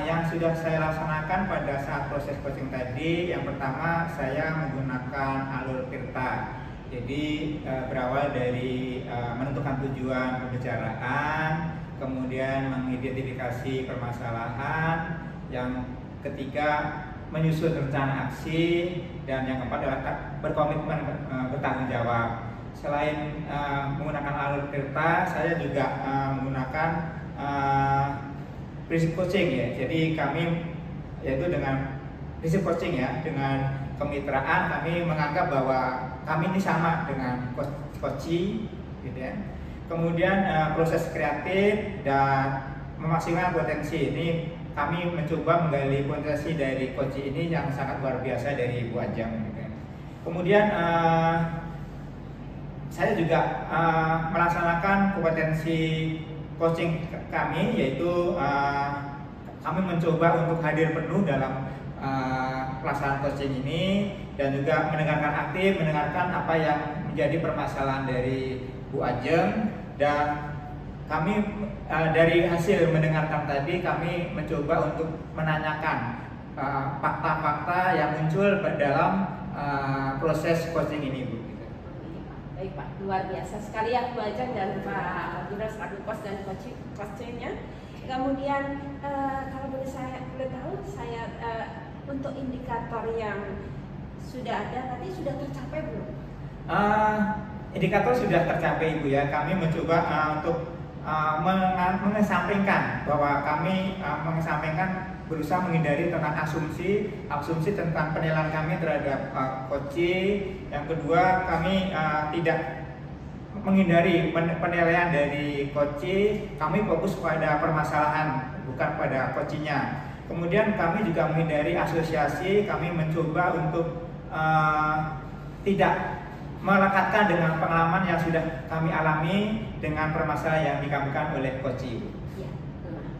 Yang sudah saya laksanakan pada saat proses coaching tadi, yang pertama saya menggunakan alur Tirta. Jadi berawal dari menentukan tujuan pembicaraan, kemudian mengidentifikasi permasalahan, yang ketiga menyusun rencana aksi, dan yang keempat adalah berkomitmen bertanggung jawab. Selain menggunakan alur Tirta, saya juga menggunakan prinsip coaching ya. Jadi kami yaitu dengan prinsip coaching ya, dengan kemitraan kami menganggap bahwa kami ini sama dengan coaching gitu ya. Kemudian proses kreatif dan memaksimalkan potensi ini, kami mencoba menggali potensi dari coaching ini yang sangat luar biasa dari Bu Ajeng gitu ya. Kemudian saya juga melaksanakan kompetensi coaching kami, yaitu kami mencoba untuk hadir penuh dalam pelaksanaan coaching ini, dan juga mendengarkan apa yang menjadi permasalahan dari Bu Ajeng, dan kami dari hasil mendengarkan tadi kami mencoba untuk menanyakan fakta-fakta yang muncul dalam proses coaching ini Bu. Baik Pak, luar biasa sekali ya Bu Ajeng dan Pak Wagino selaku coach dan coachingnya. Kemudian kalau boleh tahu saya untuk indikator yang sudah ada tadi sudah tercapai belum? Indikator sudah tercapai Ibu ya. Kami mencoba untuk mengesampingkan bahwa kami mengesampingkan berusaha menghindari tentang asumsi tentang penilaian kami terhadap coaching. Yang kedua, kami tidak menghindari penilaian dari coaching. Kami fokus pada permasalahan, bukan pada coachingnya. Kemudian kami juga menghindari asosiasi. Kami mencoba untuk tidak melekatkan dengan pengalaman yang sudah kami alami dengan permasalahan yang dikambingkan oleh coaching. Ya,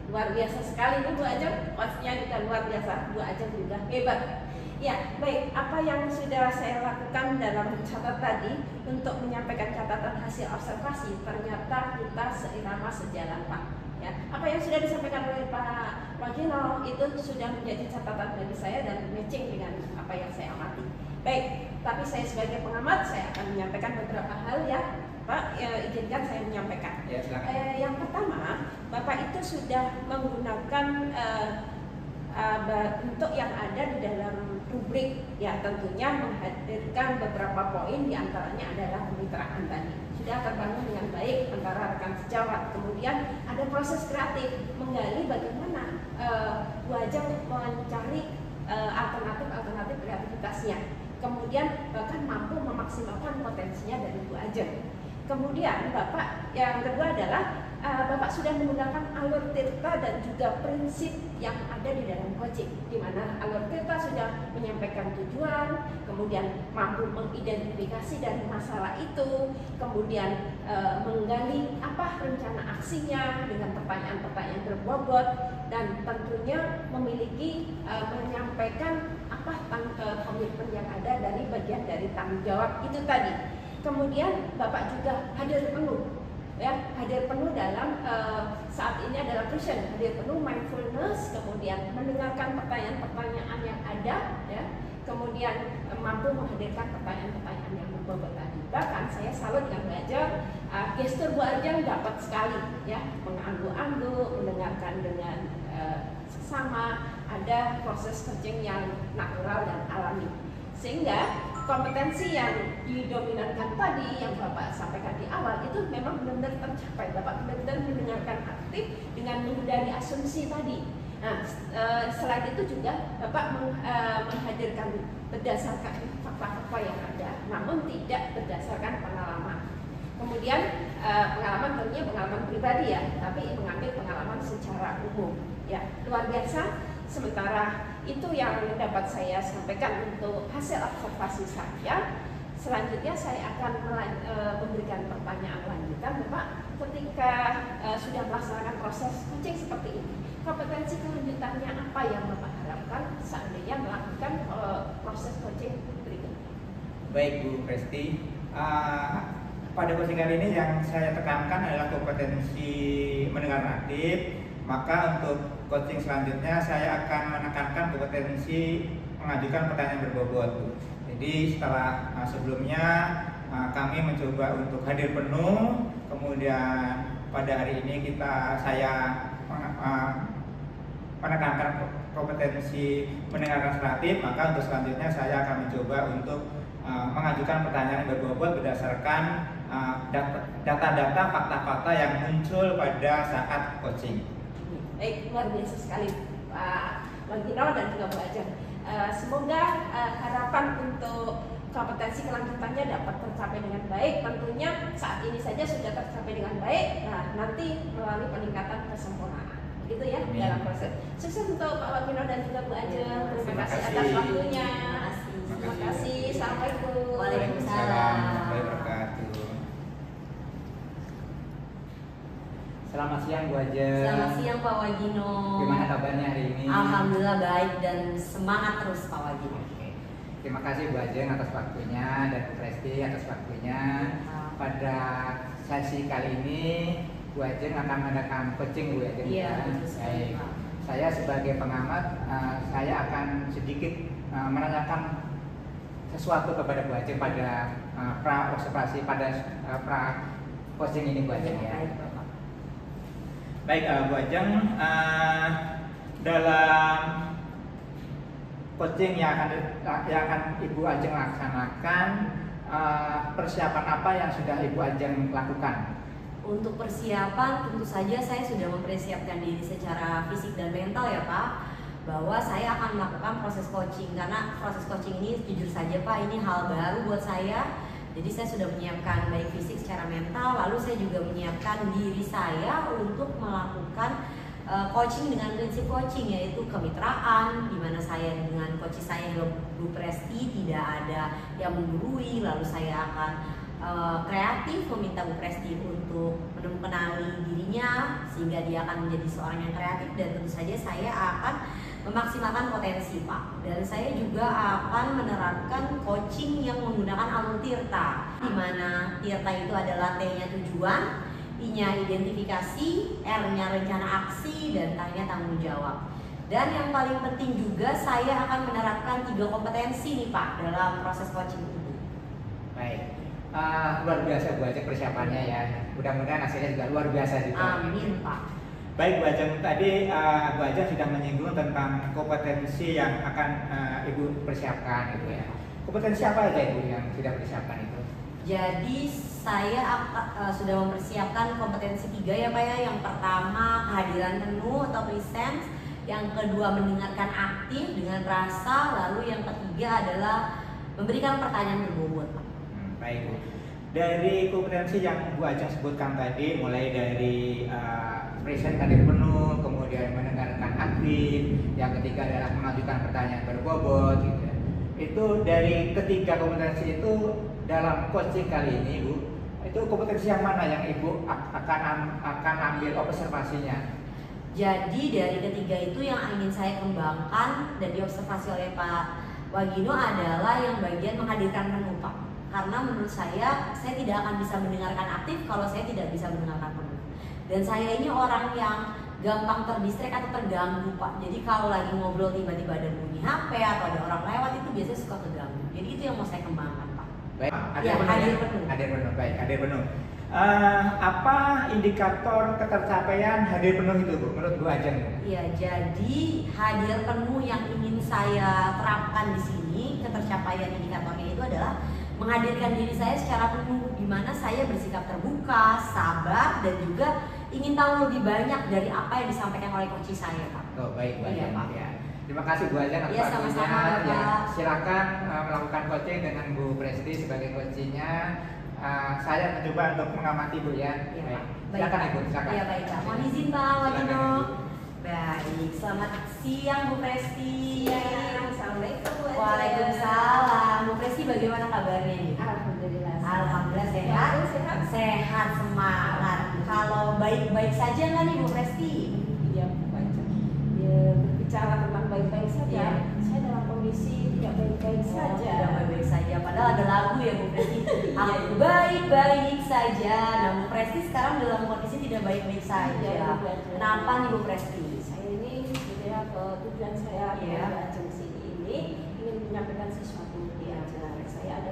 luar biasa sekali Bu Ajeng, coachnya juga luar biasa, Bu Ajeng juga hebat. Ya, baik, apa yang sudah saya lakukan dalam mencatat tadi untuk menyampaikan catatan hasil observasi, ternyata kita seirama sejalan Pak. Ya, apa yang sudah disampaikan oleh Pak Wagino itu sudah menjadi catatan bagi saya dan matching dengan apa yang saya amati. Baik, tapi saya sebagai pengamat saya akan menyampaikan beberapa hal ya Pak, izinkan saya menyampaikan. Ya, yang pertama, Bapak itu sudah menggunakan bentuk yang ada di dalam rubrik ya, tentunya menghadirkan beberapa poin, diantaranya adalah kemitraan tadi sudah terbangun dengan baik antara rekan sejawat. Kemudian ada proses kreatif menggali bagaimana Bu Ajeng mencari alternatif kreativitasnya, kemudian bahkan mampu memaksimalkan potensinya dari Bu Ajeng. Kemudian Bapak yang kedua adalah Bapak sudah menggunakan alur Tirta dan juga prinsip yang ada di dalam coaching, di mana alur Tirta sudah menyampaikan tujuan, kemudian mampu mengidentifikasi dari masalah itu, kemudian menggali apa rencana aksinya dengan pertanyaan-pertanyaan berbobot, dan tentunya memiliki menyampaikan apa komitmen yang ada dari bagian dari tanggung jawab itu tadi. Kemudian Bapak juga hadir penuh, ya, hadir penuh dalam saat ini adalah present, hadir penuh mindfulness, kemudian mendengarkan pertanyaan-pertanyaan yang ada, ya, kemudian mampu menghadirkan pertanyaan-pertanyaan yang berbobot tadi. Bahkan saya salut dengan belajar gestur Bu Ajeng dapat sekali, ya, mengangguk-angguk, mendengarkan dengan sesama, ada proses coaching yang natural dan alami, sehingga kompetensi yang didominankan tadi yang Bapak sampaikan di awal itu memang benar-benar tercapai. Bapak benar-benar mendengarkan aktif dengan menghindari asumsi tadi. Nah, selain itu juga Bapak menghadirkan berdasarkan fakta-fakta yang ada, namun tidak berdasarkan pengalaman. Kemudian pengalaman tentunya pengalaman pribadi, ya, tapi mengambil pengalaman secara umum, ya, luar biasa. Sementara itu yang dapat saya sampaikan untuk hasil observasi saya. Selanjutnya saya akan memberikan pertanyaan lanjutan, Bapak. Ketika sudah melaksanakan proses coaching seperti ini, kompetensi kelanjutannya apa yang Bapak harapkan seandainya melakukan proses coaching berikutnya? Baik Bu Presti, pada coaching kali ini yang saya tekankan adalah kompetensi mendengar aktif. Maka untuk coaching selanjutnya saya akan menekankan kompetensi mengajukan pertanyaan berbobot. Jadi setelah sebelumnya kami mencoba untuk hadir penuh, kemudian pada hari ini saya menekankan kompetensi mendengarkan selectif, maka untuk selanjutnya saya akan mencoba untuk mengajukan pertanyaan yang berbobot berdasarkan data-data, fakta-fakta yang muncul pada saat coaching. Baik, luar biasa sekali Pak Wagino dan juga Bu Ajeng. Semoga harapan untuk kompetensi kelanjutannya dapat tercapai dengan baik. Tentunya saat ini saja sudah tercapai dengan baik. Nah, nanti melalui peningkatan kesempurnaan, gitu ya, dalam proses. Sukses untuk Pak Wagino dan juga Bu Ajeng. Terima kasih atas waktunya. Terima kasih. Assalamualaikum. Waalaikumsalam. Selamat siang Bu Ajeng. Selamat siang Pak Wagino. Gimana kabarnya hari ini? Alhamdulillah baik dan semangat terus Pak Wagino. Oke. Terima kasih Bu Ajeng atas waktunya dan Bu Presti atas waktunya. Pada sesi kali ini Bu Ajeng akan mengadakan coaching Bu Ajeng. Iya. Baik. Saya sebagai pengamat, saya akan sedikit menanyakan sesuatu kepada Bu Ajeng pada pra observasi pada pra coaching ini Bu Ajeng, ya. Baik Bu Ajeng, dalam coaching yang akan Ibu Ajeng laksanakan, persiapan apa yang sudah Ibu Ajeng lakukan? Untuk persiapan tentu saja saya sudah mempersiapkan diri secara fisik dan mental, ya Pak, bahwa saya akan melakukan proses coaching, karena proses coaching ini jujur saja Pak, ini hal baru buat saya. Jadi saya sudah menyiapkan baik fisik secara mental, lalu saya juga menyiapkan diri saya untuk melakukan coaching dengan prinsip coaching, yaitu kemitraan, di mana saya dengan coach saya Bu Presti tidak ada yang menggurui, lalu saya akan kreatif meminta Bu Presti untuk mengenali dirinya sehingga dia akan menjadi seorang yang kreatif, dan tentu saja saya akan memaksimalkan potensi Pak. Dan saya juga akan menerapkan coaching yang menggunakan alur tirta, di mana tirta itu adalah T-nya tujuan, I-nya identifikasi, R-nya rencana aksi, dan T-nya tanggung jawab. Dan yang paling penting juga saya akan menerapkan 3 kompetensi nih Pak dalam proses coaching ini. Baik, luar biasa Bu Ajeng persiapannya, ya. Mudah-mudahan hasilnya juga luar biasa juga. Amin Pak. Baik Bu Ajeng, tadi Bu Ajeng sudah menyinggung tentang kompetensi yang akan Ibu persiapkan, gitu ya. Kompetensi apa aja Ibu yang sudah persiapkan itu? Jadi saya sudah mempersiapkan kompetensi 3 ya Pak ya. Yang pertama kehadiran penuh atau presence, yang kedua mendengarkan aktif dengan rasa, lalu yang ketiga adalah memberikan pertanyaan berbobot Pak. Baik Bu. Dari kompetensi yang Bu Ajeng sebutkan tadi, mulai dari present hadir penuh, kemudian mendengarkan aktif, yang ketiga adalah mengajukan pertanyaan berbobot, gitu ya. Itu dari ketiga kompetensi itu dalam coaching kali ini Bu, itu kompetensi yang mana yang Ibu akan ambil observasinya? Jadi dari ketiga itu yang ingin saya kembangkan dan diobservasi oleh Pak Wagino adalah yang bagian menghadirkan menu Pak. karena menurut saya tidak akan bisa mendengarkan aktif kalau saya tidak bisa mendengarkan penuh. Dan saya ini orang yang gampang terdistrik atau terganggu Pak. Jadi kalau lagi ngobrol tiba-tiba ada bunyi HP atau ada orang lewat itu biasanya suka keganggu. Jadi itu yang mau saya kembangkan Pak. Baik, hadir penuh. Hadir penuh, baik, hadir penuh. Apa indikator ketercapaian hadir penuh itu Bu? Menurut Bu Ajeng? Iya, jadi hadir penuh yang ingin saya terapkan di sini, ketercapaian indikatornya itu adalah menghadirkan diri saya secara penuh, di mana saya bersikap terbuka, sabar, dan juga ingin tahu lebih banyak dari apa yang disampaikan oleh coach saya, Pak. Oh, baik, Bu Iya, Ajeng. Pak. Ya. Terima kasih Bu Ajeng atas Iya, waktunya. sama-sama, Ya, Pak. silakan melakukan coaching dengan Bu Presti sebagai coachingnya. Saya mencoba untuk mengamati Bu ya. Iya, Baik. Pak. Silakan Baik, Ibu, Pak. silakan. Iya, baik, Pak. Mohon izin, Pak, Silakan, Wadino. Ibu. Baik, selamat siang Bu Presti. Assalamualaikum Bu Ajeng. Waalaikumsalam. Bu Presti bagaimana kabarnya nih? Alhamdulillah. Alhamdulillah sehat. Sehat. Sehat, semangat. Kalau baik-baik saja nggak nih Bu Presti? Iya Bu Ajeng. Ya, berbicara tentang baik-baik saja. Iya. Saya dalam kondisi tidak baik-baik saja. Tidak baik-baik saja. Padahal ada lagu ya Bu Presti. Iya. Aku baik-baik saja. Nah Bu Presti sekarang dalam kondisi tidak baik-baik saja. Iya, Bu Ajeng. Kenapa nih Bu Presti? Saya ini sebenarnya tujuan saya Iya. ke Ajeng sini ini ingin menyampaikan sesuatu di Ajeng. Saya ada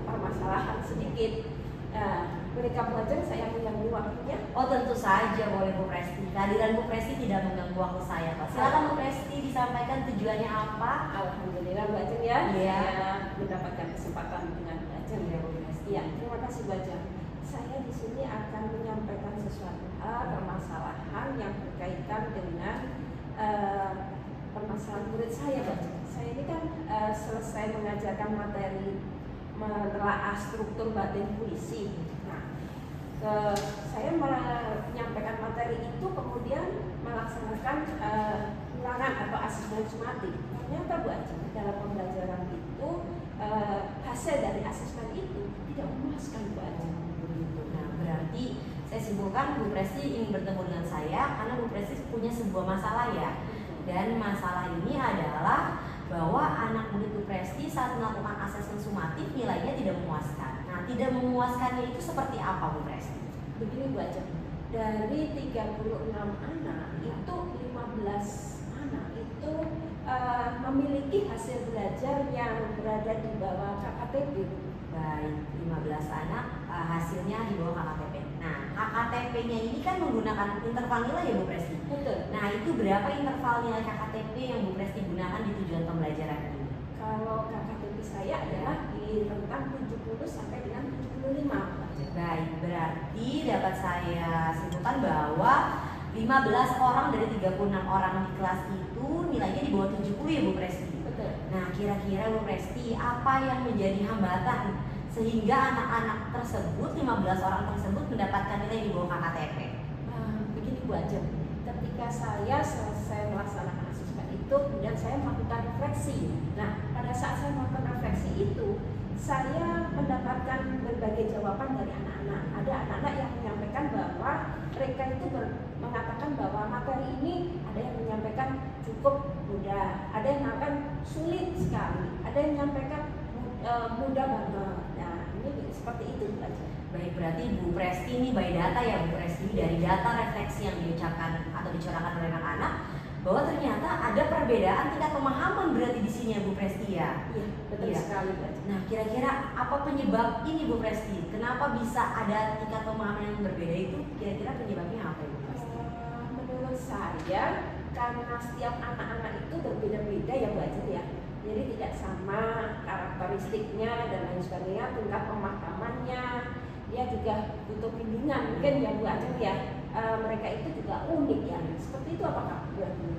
permasalahan sedikit. Mereka Bu Ajeng saya mengganggu waktunya. Oh tentu saja boleh Bu Presti. Kehadiran Bu Presti tidak mengganggu waktu saya Pak. Silakan Bu Presti disampaikan tujuannya apa? Alhamdulillah Bu Ajeng ya. Iya. Saya mendapatkan kesempatan dengan Bu Ajeng ya Bu Presti. Ya, terima kasih Bu Ajeng. Saya di sini akan menyampaikan sesuatu hal permasalahan yang berkaitan dengan permasalahan murid saya Bu Ajeng. Saya ini kan selesai mengajarkan materi menelaah struktur batin puisi. Nah, saya menyampaikan materi itu kemudian melaksanakan ulangan atau asesmen sumatif. Ternyata Bu Ajeng dalam pembelajaran itu hasil dari asesmen itu tidak memuaskan Bu Ajeng. Nah berarti saya simpulkan Bu Presti ingin bertemu dengan saya karena Bu Presti punya sebuah masalah ya. Dan masalah ini adalah bahwa anak murid Bu Presti saat melakukan asesmen sumatif nilainya tidak memuaskan. Nah, tidak memuaskannya itu seperti apa Bu Presti? Begini Bu Ajeng, dari 36 anak itu 15 anak itu memiliki hasil belajar yang berada di bawah KKTP. Baik, 15 anak hasilnya di bawah KKTP. Nah, KKTP-nya ini kan menggunakan interval nilai ya Bu Presti? Betul. Nah, itu berapa interval nilai KKTP yang Bu Presti gunakan di tujuan pembelajaran ini? Kalau KKTP saya adalah di rentang 70 sampai dengan 75. Baik, berarti dapat saya simpulkan bahwa 15 orang dari 36 orang di kelas itu nilainya di bawah 70 ya Bu Presti? Betul. Nah, kira-kira Bu Presti apa yang menjadi hambatan sehingga anak-anak tersebut, 15 orang tersebut mendapatkan nilai di bawah KKTP? Begini Bu Ajeng, ketika saya selesai melaksanakan asesmen itu, kemudian saya melakukan refleksi. Nah, pada saat saya melakukan refleksi itu, saya mendapatkan berbagai jawaban dari anak-anak. Ada anak-anak yang menyampaikan bahwa mereka itu mengatakan bahwa materi ini ada yang menyampaikan cukup mudah, ada yang mengatakan sulit sekali, ada yang menyampaikan mudah banget. Nah, ini seperti itu Bu Ajeng. Baik, berarti Bu Presti ini by data ya Bu Presti, dari data refleksi yang diucapkan atau dicurahkan oleh anak-anak bahwa ternyata ada perbedaan tingkat pemahaman berarti di sini ya Bu Presti ya. Iya, betul Iya. sekali Bu Ajeng. Nah, kira-kira apa penyebab ini Bu Presti? Kenapa bisa ada tingkat pemahaman yang berbeda itu? Kira-kira penyebabnya apa Bu Presti? Menurut saya karena setiap anak-anak itu berbeda-beda ya Bu Ajeng ya. Jadi tidak sama karakteristiknya dan lain sebagainya, tingkat pemahamannya. Dia juga butuh bimbingan mungkin ya Bu Ajeng ya. Mereka itu juga unik ya. Seperti itu apakah Bu Ajeng?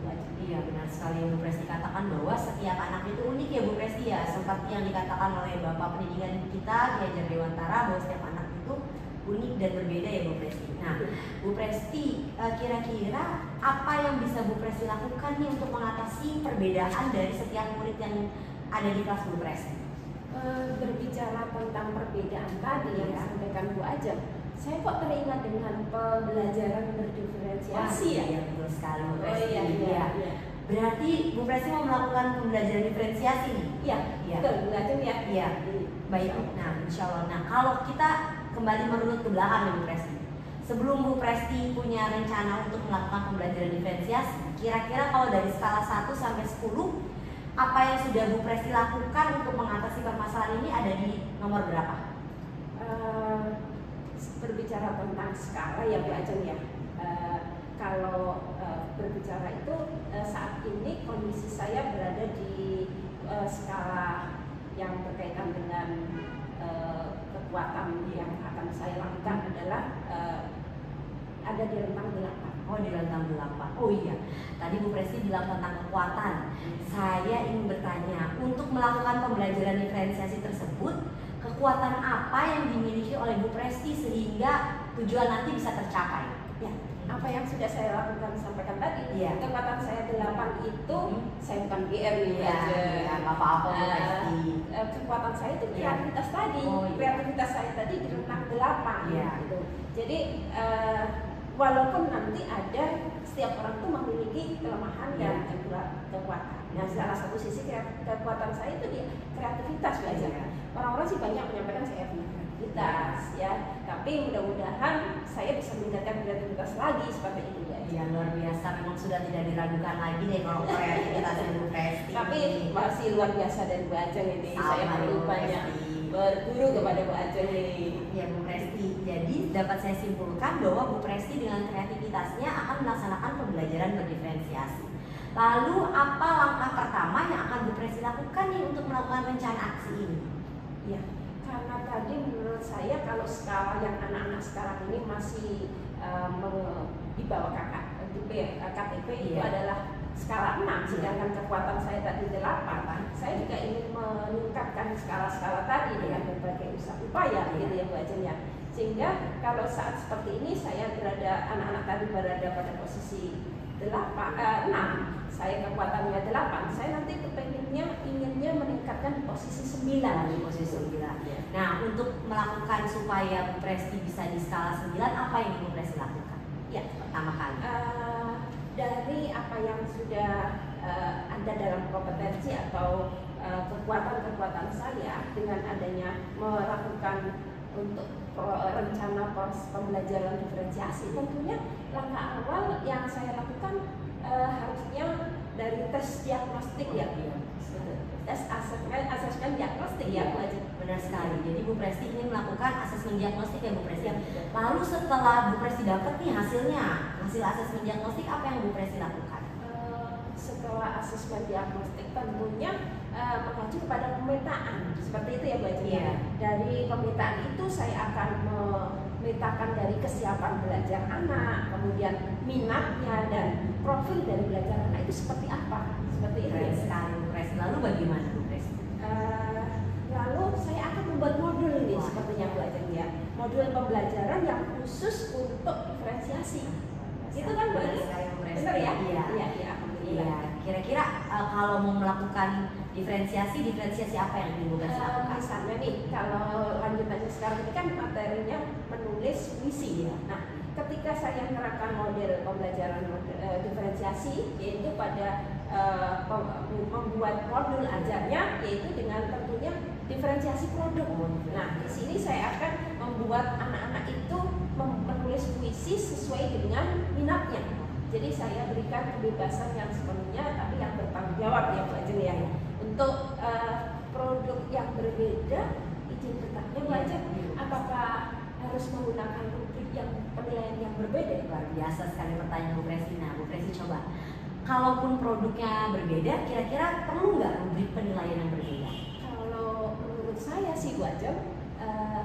Iya, benar sekali yang Bu Presti katakan bahwa setiap anak itu unik ya Bu Presti ya. Seperti yang dikatakan oleh Bapak Pendidikan kita Ki Hajar Dewantara bahwa setiap anak itu unik dan berbeda ya Bu Presti. Nah, Bu Presti, kira-kira apa yang bisa Bu Presti lakukan nih untuk mengatasi perbedaan dari setiap murid yang ada di kelas Bu Presti? Berbicara tentang perbedaan tadi yang disampaikan Bu Ajeng, saya kok teringat dengan pembelajaran berdiferensiasi ya. Iya, betul sekali Bu Presti. Iya. Berarti Bu Presti mau melakukan pembelajaran diferensiasi nih? Iya, Iya. betul Bu Ajeng ya. Iya. Baik, nah insya Allah. Nah kalau kita kembali merunut ke belakang nih Bu Presti, sebelum Bu Presti punya rencana untuk melakukan pembelajaran diferensiasi, kira-kira kalau dari skala 1 sampai 10, apa yang sudah Bu Presti lakukan untuk mengatasi permasalahan ini ada di nomor berapa? Berbicara tentang skala ya Bu Ajeng ya. Kalau berbicara itu saat ini kondisi saya berada di skala yang berkaitan dengan kekuatan yang akan saya lakukan adalah ada di rentang 8. Oh, di rentang 8. Oh iya, tadi Bu Presti bilang tentang kekuatan. Saya ingin bertanya, untuk melakukan pembelajaran diferensiasi tersebut, kekuatan apa yang dimiliki oleh Bu Presti sehingga tujuan nanti bisa tercapai? Ya, apa yang sudah saya lakukan sampaikan tadi, ya. Kekuatan saya 8 itu, saya bukan GR nih ya, ya, apa-apa Bu Presti. Kekuatan saya itu kreativitas tadi, kreativitas saya tadi di rentang 8 gitu. Jadi walaupun nanti ada setiap orang itu memiliki kelemahan dan kekuatan. Nah, salah satu sisi kekuatan saya itu di kreativitas belajar. Orang-orang sih banyak menyampaikan saya punya kreativitas ya, tapi mudah-mudahan saya bisa meningkatkan kreativitas lagi seperti itu guys. Ya luar biasa, memang sudah tidak diragukan lagi deh kalau kreativitasnya Bu Presti. Tapi masih luar biasa dari Bu Ajeng ini. Saya perlu banyak berguru kepada Bu Ajeng ini. Ya Bu Presti, jadi dapat saya simpulkan bahwa Bu Presti dengan kreativitasnya akan melaksanakan pembelajaran berdiferensiasi. Lalu apa langkah pertama yang akan Bu Presti lakukan nih untuk melakukan rencana aksi ini? Ya, karena tadi menurut saya kalau skala yang anak-anak sekarang ini masih di bawah KTP itu adalah skala 6, sedangkan kekuatan saya tadi 8. Saya juga ingin meningkatkan skala-skala tadi dengan berbagai upaya gitu ya Bu Ajeng ya. Sehingga kalau saat seperti ini saya anak-anak tadi berada pada posisi 6, saya kekuatannya 8, saya nanti inginnya meningkatkan di posisi 9. Di posisi 9. Nah, untuk melakukan supaya Bu Presti bisa di skala 9, apa yang Bu Presti lakukan? Ya, pertama kali. Dari apa yang sudah ada dalam kompetensi atau kekuatan-kekuatan saya dengan adanya melakukan untuk rencana pembelajaran diferensiasi, tentunya langkah awal yang saya lakukan harusnya dari tes diagnostik ya, tes asesmen diagnostik ya Bu Ajeng. Benar sekali. Jadi Bu Presti ingin melakukan asesmen diagnostik ya Bu Presti. Lalu setelah Bu Presti dapat nih hasil asesmen diagnostik, apa yang Bu Presti lakukan? Setelah asesmen diagnostik tentunya mengacu kepada pemetaan seperti itu ya Bu Ajeng. Dari pemetaan itu saya akan memetakan dari kesiapan belajar anak, kemudian minatnya dan profil dari belajar anak itu seperti apa, seperti itu ya sekali Bu Presti. Lalu bagaimana Bu Presti? Lalu saya akan membuat modul ini sepertinya Bu Ajeng ya, modul pembelajaran yang khusus untuk diferensiasi. Itu kan Bu Ajeng? Benar ya? Iya. Iya. Kira-kira kalau mau melakukan diferensiasi apa yang ingin Bu Presti lakukan? Misalnya nih, kalau lanjutannya sekarang ini kan materinya menulis puisi ya. Nah, ketika saya menerapkan model pembelajaran diferensiasi, yaitu pada membuat modul ajarnya, yaitu dengan tentunya diferensiasi produk. Nah, di sini saya akan membuat anak-anak itu menulis puisi sesuai dengan minatnya. Jadi saya berikan kebebasan yang sepenuhnya, tapi yang bertanggung jawab ya Bu Ajeng ya. Untuk produk yang berbeda, izin bertanya Bu Ajeng, apakah harus menggunakan rubrik yang penilaian yang berbeda? Luar biasa sekali pertanyaan Bu Presti. Nah, Bu Presti coba, kalaupun produknya berbeda, kira-kira perlu nggak rubrik penilaian yang berbeda? Kalau menurut saya sih Bu Ajeng,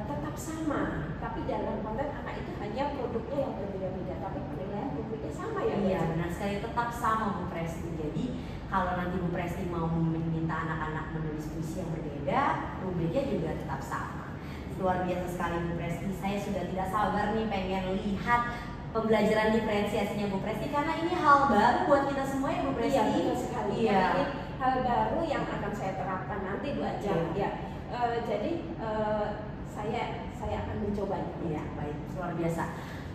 tetap sama, tapi dalam konteks anak itu hanya produknya yang berbeda-beda, tapi penilaian rubriknya sama ya. Iya benar sekali, tetap sama Bu Presti. Jadi kalau nanti Bu Presti mau meminta anak-anak menulis puisi yang berbeda, rubriknya juga tetap sama. Luar biasa sekali Bu Presti. Saya sudah tidak sabar nih pengen lihat pembelajaran diferensiasinya Bu Presti, karena ini hal baru buat kita semua ya Bu Presti. Iya betul sekali. Iya. Ini hal baru yang akan saya terapkan nanti Bu Ajeng. Ya. Jadi saya akan mencobanya. Iya, baik, luar biasa.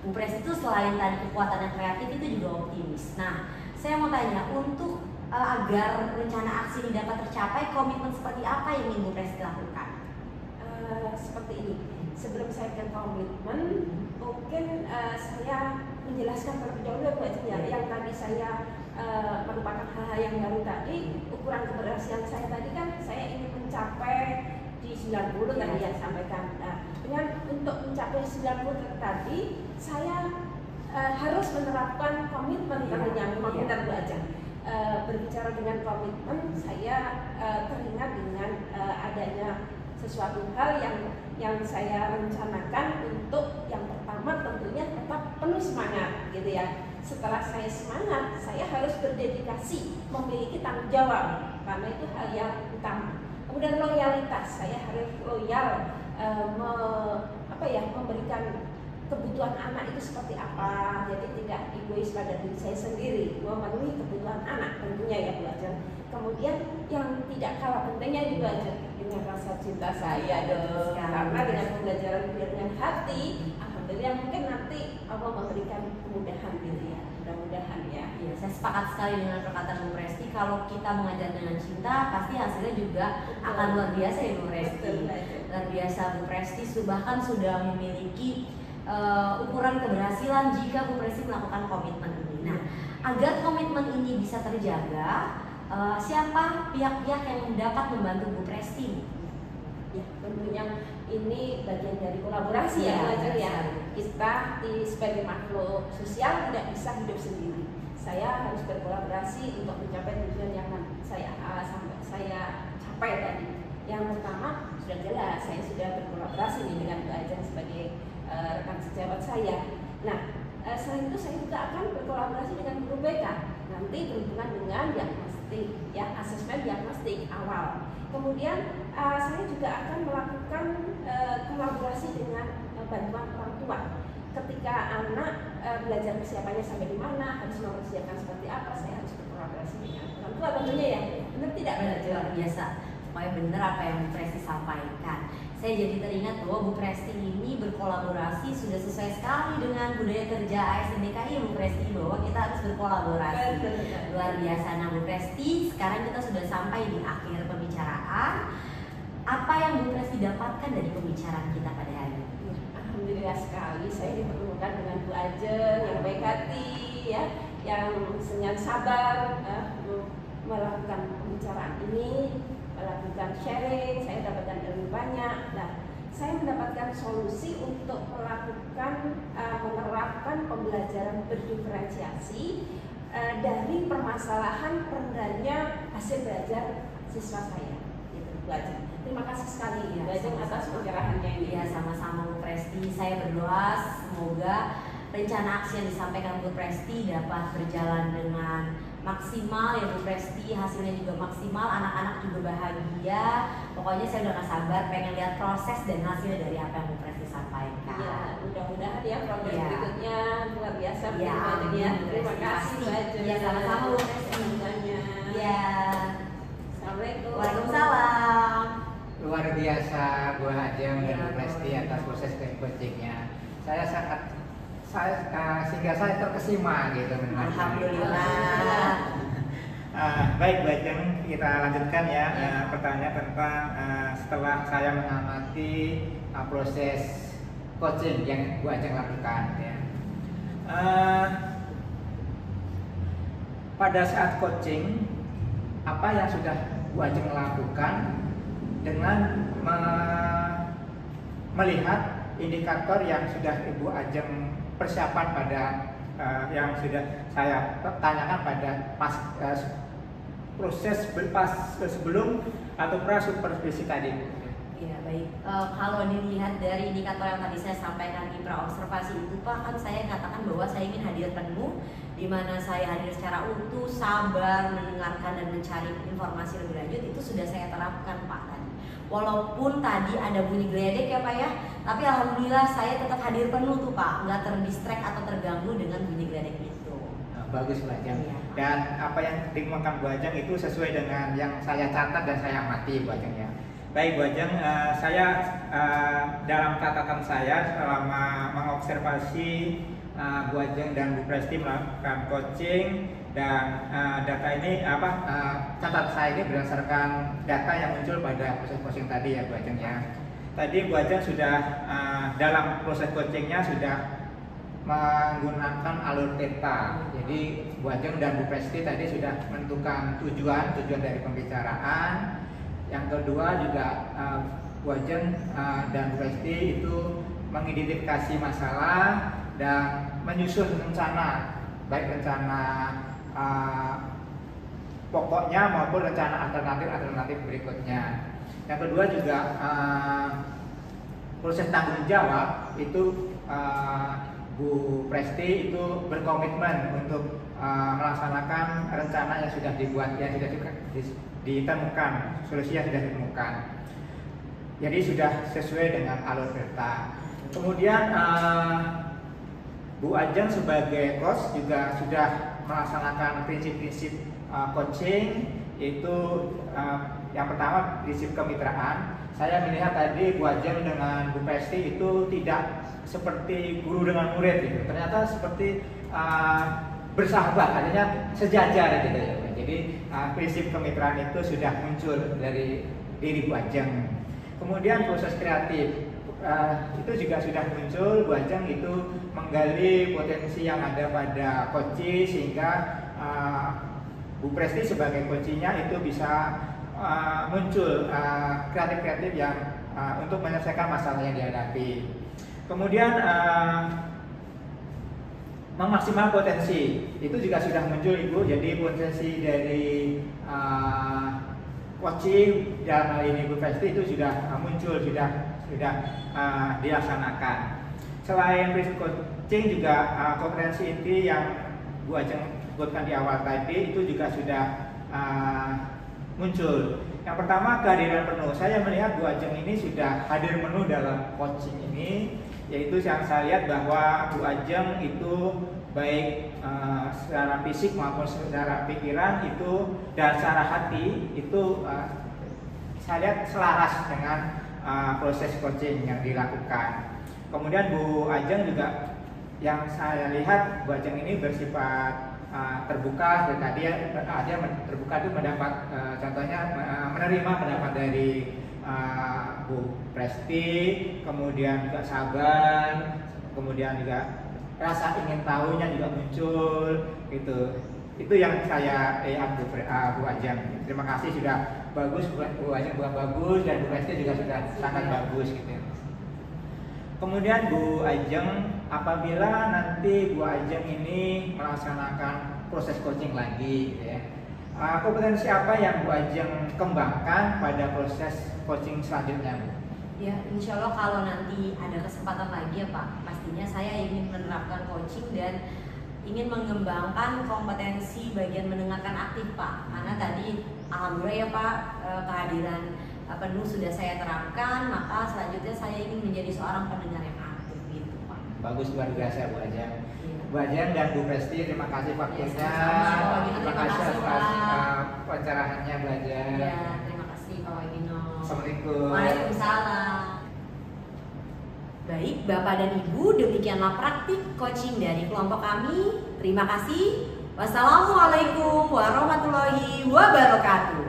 Bu Presti itu selain tadi kekuatan yang kreatif itu juga optimis. Nah, saya mau tanya, untuk agar rencana aksi ini dapat tercapai, komitmen seperti apa yang ingin Bu Presti lakukan? seperti ini. Sebelum saya ke komitmen, mungkin saya menjelaskan terlebih dahulu Bu Ajeng ya. Yang tadi saya merupakan hal-hal yang baru tadi. Ukuran keberhasilan saya tadi kan saya ingin mencapai di 90 tadi yang sampaikan. Nah, dengan untuk mencapai 90 tadi saya harus menerapkan komitmen tentunya. Komitmen Bu Ajeng. Berbicara dengan komitmen, saya teringat dengan adanya sesuatu hal yang saya rencanakan untuk yang pertama tentunya tetap penuh semangat gitu ya. Setelah saya semangat, saya harus berdedikasi, memiliki tanggung jawab karena itu hal yang utama. Kemudian loyalitas, saya harus loyal memberikan kebutuhan anak itu seperti apa, jadi tidak egois pada diri saya sendiri, memenuhi kebutuhan anak tentunya ya Bu Ajeng. Kemudian yang tidak kalah pentingnya juga dengan rasa cinta saya dong, karena dengan pembelajaran dengan hati, alhamdulillah mungkin nanti Allah memberikan kemudahan gitu ya, mudah-mudahan ya. Iya, saya sepakat sekali dengan perkataan Bu Presti. Kalau kita mengajar dengan cinta, pasti hasilnya juga akan luar biasa ya Bu Presti. Luar biasa Bu Presti, bahkan sudah memiliki ukuran keberhasilan jika Bu Presti melakukan komitmen ini. Nah, agar komitmen ini bisa terjaga, siapa pihak-pihak yang dapat membantu Bu Presti? Ya, tentunya ini bagian dari kolaborasi ya Bu Ajeng ya. Kita sebagai makhluk sosial tidak bisa hidup sendiri. Saya harus berkolaborasi untuk mencapai tujuan yang saya capai tadi. Yang pertama sudah jelas, saya sudah berkolaborasi dengan Bu Ajeng sebagai rekan sejawat saya. Nah, selain itu saya juga akan berkolaborasi dengan guru BK nanti berhubungan dengan diagnostik, ya asesmen diagnostik awal. Kemudian saya juga akan melakukan kolaborasi dengan bantuan orang tua. Ketika anak belajar persiapannya sampai di mana, harus mempersiapkan seperti apa, saya harus berkolaborasi dengan orang tua tentunya ya. Benar tidak? Luar biasa. Supaya benar apa yang Bu Presti sampaikan. Saya jadi teringat bahwa Bu Presti ini berkolaborasi sudah sesuai sekali dengan budaya kerja ASN DKI Bu Presti, bahwa kita harus berkolaborasi. Luar biasa. Nah Bu Presti, sekarang kita sudah sampai di akhir pembicaraan. Apa yang Bu Presti dapatkan dari pembicaraan kita pada hari ini? Alhamdulillah sekali saya dipertemukan dengan Bu Ajeng yang baik hati ya, yang dengan sabar melakukan pembicaraan ini, melakukan sharing, saya dapatkan ilmu banyak. Nah, saya mendapatkan solusi untuk menerapkan pembelajaran berdiferensiasi dari permasalahan rendahnya hasil belajar siswa saya. Gitu, Bu Ajeng. Terima kasih sekali Bu Ajeng atas pencerahannya ini. Ya, sama-sama Bu Presti. Saya berdoa semoga rencana aksi yang disampaikan Bu Presti dapat berjalan dengan maksimal ya Bu Presti, hasilnya juga maksimal, anak-anak juga bahagia. Pokoknya saya udah gak sabar pengen lihat proses dan hasil dari apa yang Bu Presti sampaikan. Ya, mudah-mudahan ya progres berikutnya luar biasa. Ya, terima kasih Bu Ajeng. Ya, sama-sama Bu Presti. Ya. Assalamualaikum. Waalaikumsalam. Luar biasa Bu Ajeng dan Bu Presti atas proses coachingnya. Sehingga saya terkesima gitu mendengar. Alhamdulillah. Baik Bu Ajeng, kita lanjutkan ya. Pertanyaan tentang setelah saya mengamati proses coaching yang Bu Ajeng lakukan ya. Pada saat coaching, apa yang sudah Bu Ajeng lakukan dengan melihat indikator yang sudah Ibu Ajeng persiapan pada yang sudah saya tanyakan pada proses sebelum atau pra-supervisi tadi. Ya baik, kalau dilihat dari indikator yang tadi saya sampaikan di pra-observasi itu Pak, kan saya katakan bahwa saya ingin hadir penuh, di mana saya hadir secara utuh, sabar, mendengarkan dan mencari informasi lebih lanjut, itu sudah saya terapkan Pak tadi. Walaupun tadi ada bunyi geledek ya Pak ya, tapi alhamdulillah saya tetap hadir penuh tuh Pak, nggak terdistract atau terganggu dengan bunyi geledek itu. Bagus Bu Ajeng. Ya. Dan apa yang ditemukan Bu Ajeng itu sesuai dengan yang saya catat dan saya amati Bu Ajeng ya. Baik Bu Ajeng, saya dalam catatan saya selama mengobservasi Bu Ajeng dan Bu Presti melakukan coaching dan data ini catatan saya ini berdasarkan data yang muncul pada proses coaching tadi ya Bu Ajeng ya. tadi Bu Ajeng sudah dalam proses coachingnya sudah menggunakan alur theta. Jadi Bu Ajeng dan Bu Presti tadi sudah menentukan tujuan dari pembicaraan. Yang kedua juga Bu Ajeng dan Bu Presti itu mengidentifikasi masalah dan menyusun rencana, baik rencana pokoknya maupun rencana alternatif berikutnya. Yang kedua juga proses tanggung jawab itu Bu Presti itu berkomitmen untuk melaksanakan rencana yang sudah dibuat, yang sudah ditemukan, solusi yang sudah ditemukan. Jadi sudah sesuai dengan alur theta. Kemudian Bu Ajeng sebagai coach juga sudah melaksanakan prinsip-prinsip coaching, yaitu yang pertama prinsip kemitraan. Saya melihat tadi Bu Ajeng dengan Bu Presti itu tidak seperti guru dengan murid gitu. Ternyata seperti bersahabat, artinya sejajar gitu ya. Jadi prinsip kemitraan itu sudah muncul dari diri Bu Ajeng. Kemudian proses kreatif itu juga sudah muncul. Bu Ajeng itu menggali potensi yang ada pada coach sehingga Bu Presti sebagai coachnya itu bisa muncul kreatif-kreatif yang untuk menyelesaikan masalah yang dihadapi. Kemudian memaksimal potensi itu juga sudah muncul Ibu. Jadi potensi dari coaching dalam hal ini Bu Presti itu sudah muncul, sudah dilaksanakan. Selain prinsip coaching juga kompetensi inti yang Bu Ajeng sebutkan di awal tadi itu juga sudah muncul. Yang pertama kehadiran penuh. Saya melihat Bu Ajeng ini sudah hadir penuh dalam coaching ini, yaitu yang saya lihat bahwa Bu Ajeng itu baik secara fisik maupun secara pikiran itu dan secara hati itu saya lihat selaras dengan proses coaching yang dilakukan. Kemudian Bu Ajeng juga yang saya lihat Bu Ajeng ini bersifat terbuka. Tadi dia terbuka itu mendapat contohnya menerima pendapat dari Bu Presti, kemudian juga sabar, kemudian juga rasa ingin tahunya juga muncul gitu. Itu yang saya lihat Bu Ajeng. Terima kasih sudah bagus, Bu Ajeng buat bagus, dan Bu Presti juga sudah sangat bagus gitu. Kemudian Bu Ajeng, apabila nanti Bu Ajeng ini melaksanakan proses coaching lagi gitu ya, kompetensi apa yang Bu Ajeng kembangkan pada proses coaching selanjutnya, Bu? Ya, insya Allah kalau nanti ada kesempatan lagi ya Pak, pastinya saya ingin menerapkan coaching dan ingin mengembangkan kompetensi bagian mendengarkan aktif Pak. Karena tadi alhamdulillah ya Pak, kehadiran penuh sudah saya terapkan, maka selanjutnya saya ingin menjadi seorang pendengar yang aktif gitu Pak. Bagus, luar biasa Bu Ajeng. Ya. Bu Ajeng dan Bu Presti, terima kasih waktunya. Terima kasih atas pencerahannya Bu Ajeng. Ya, terima kasih Pak Wagino. Assalamualaikum. Waalaikumsalam. Baik Bapak dan Ibu, demikianlah praktik coaching dari kelompok kami. Terima kasih. Wassalamualaikum warahmatullahi wabarakatuh.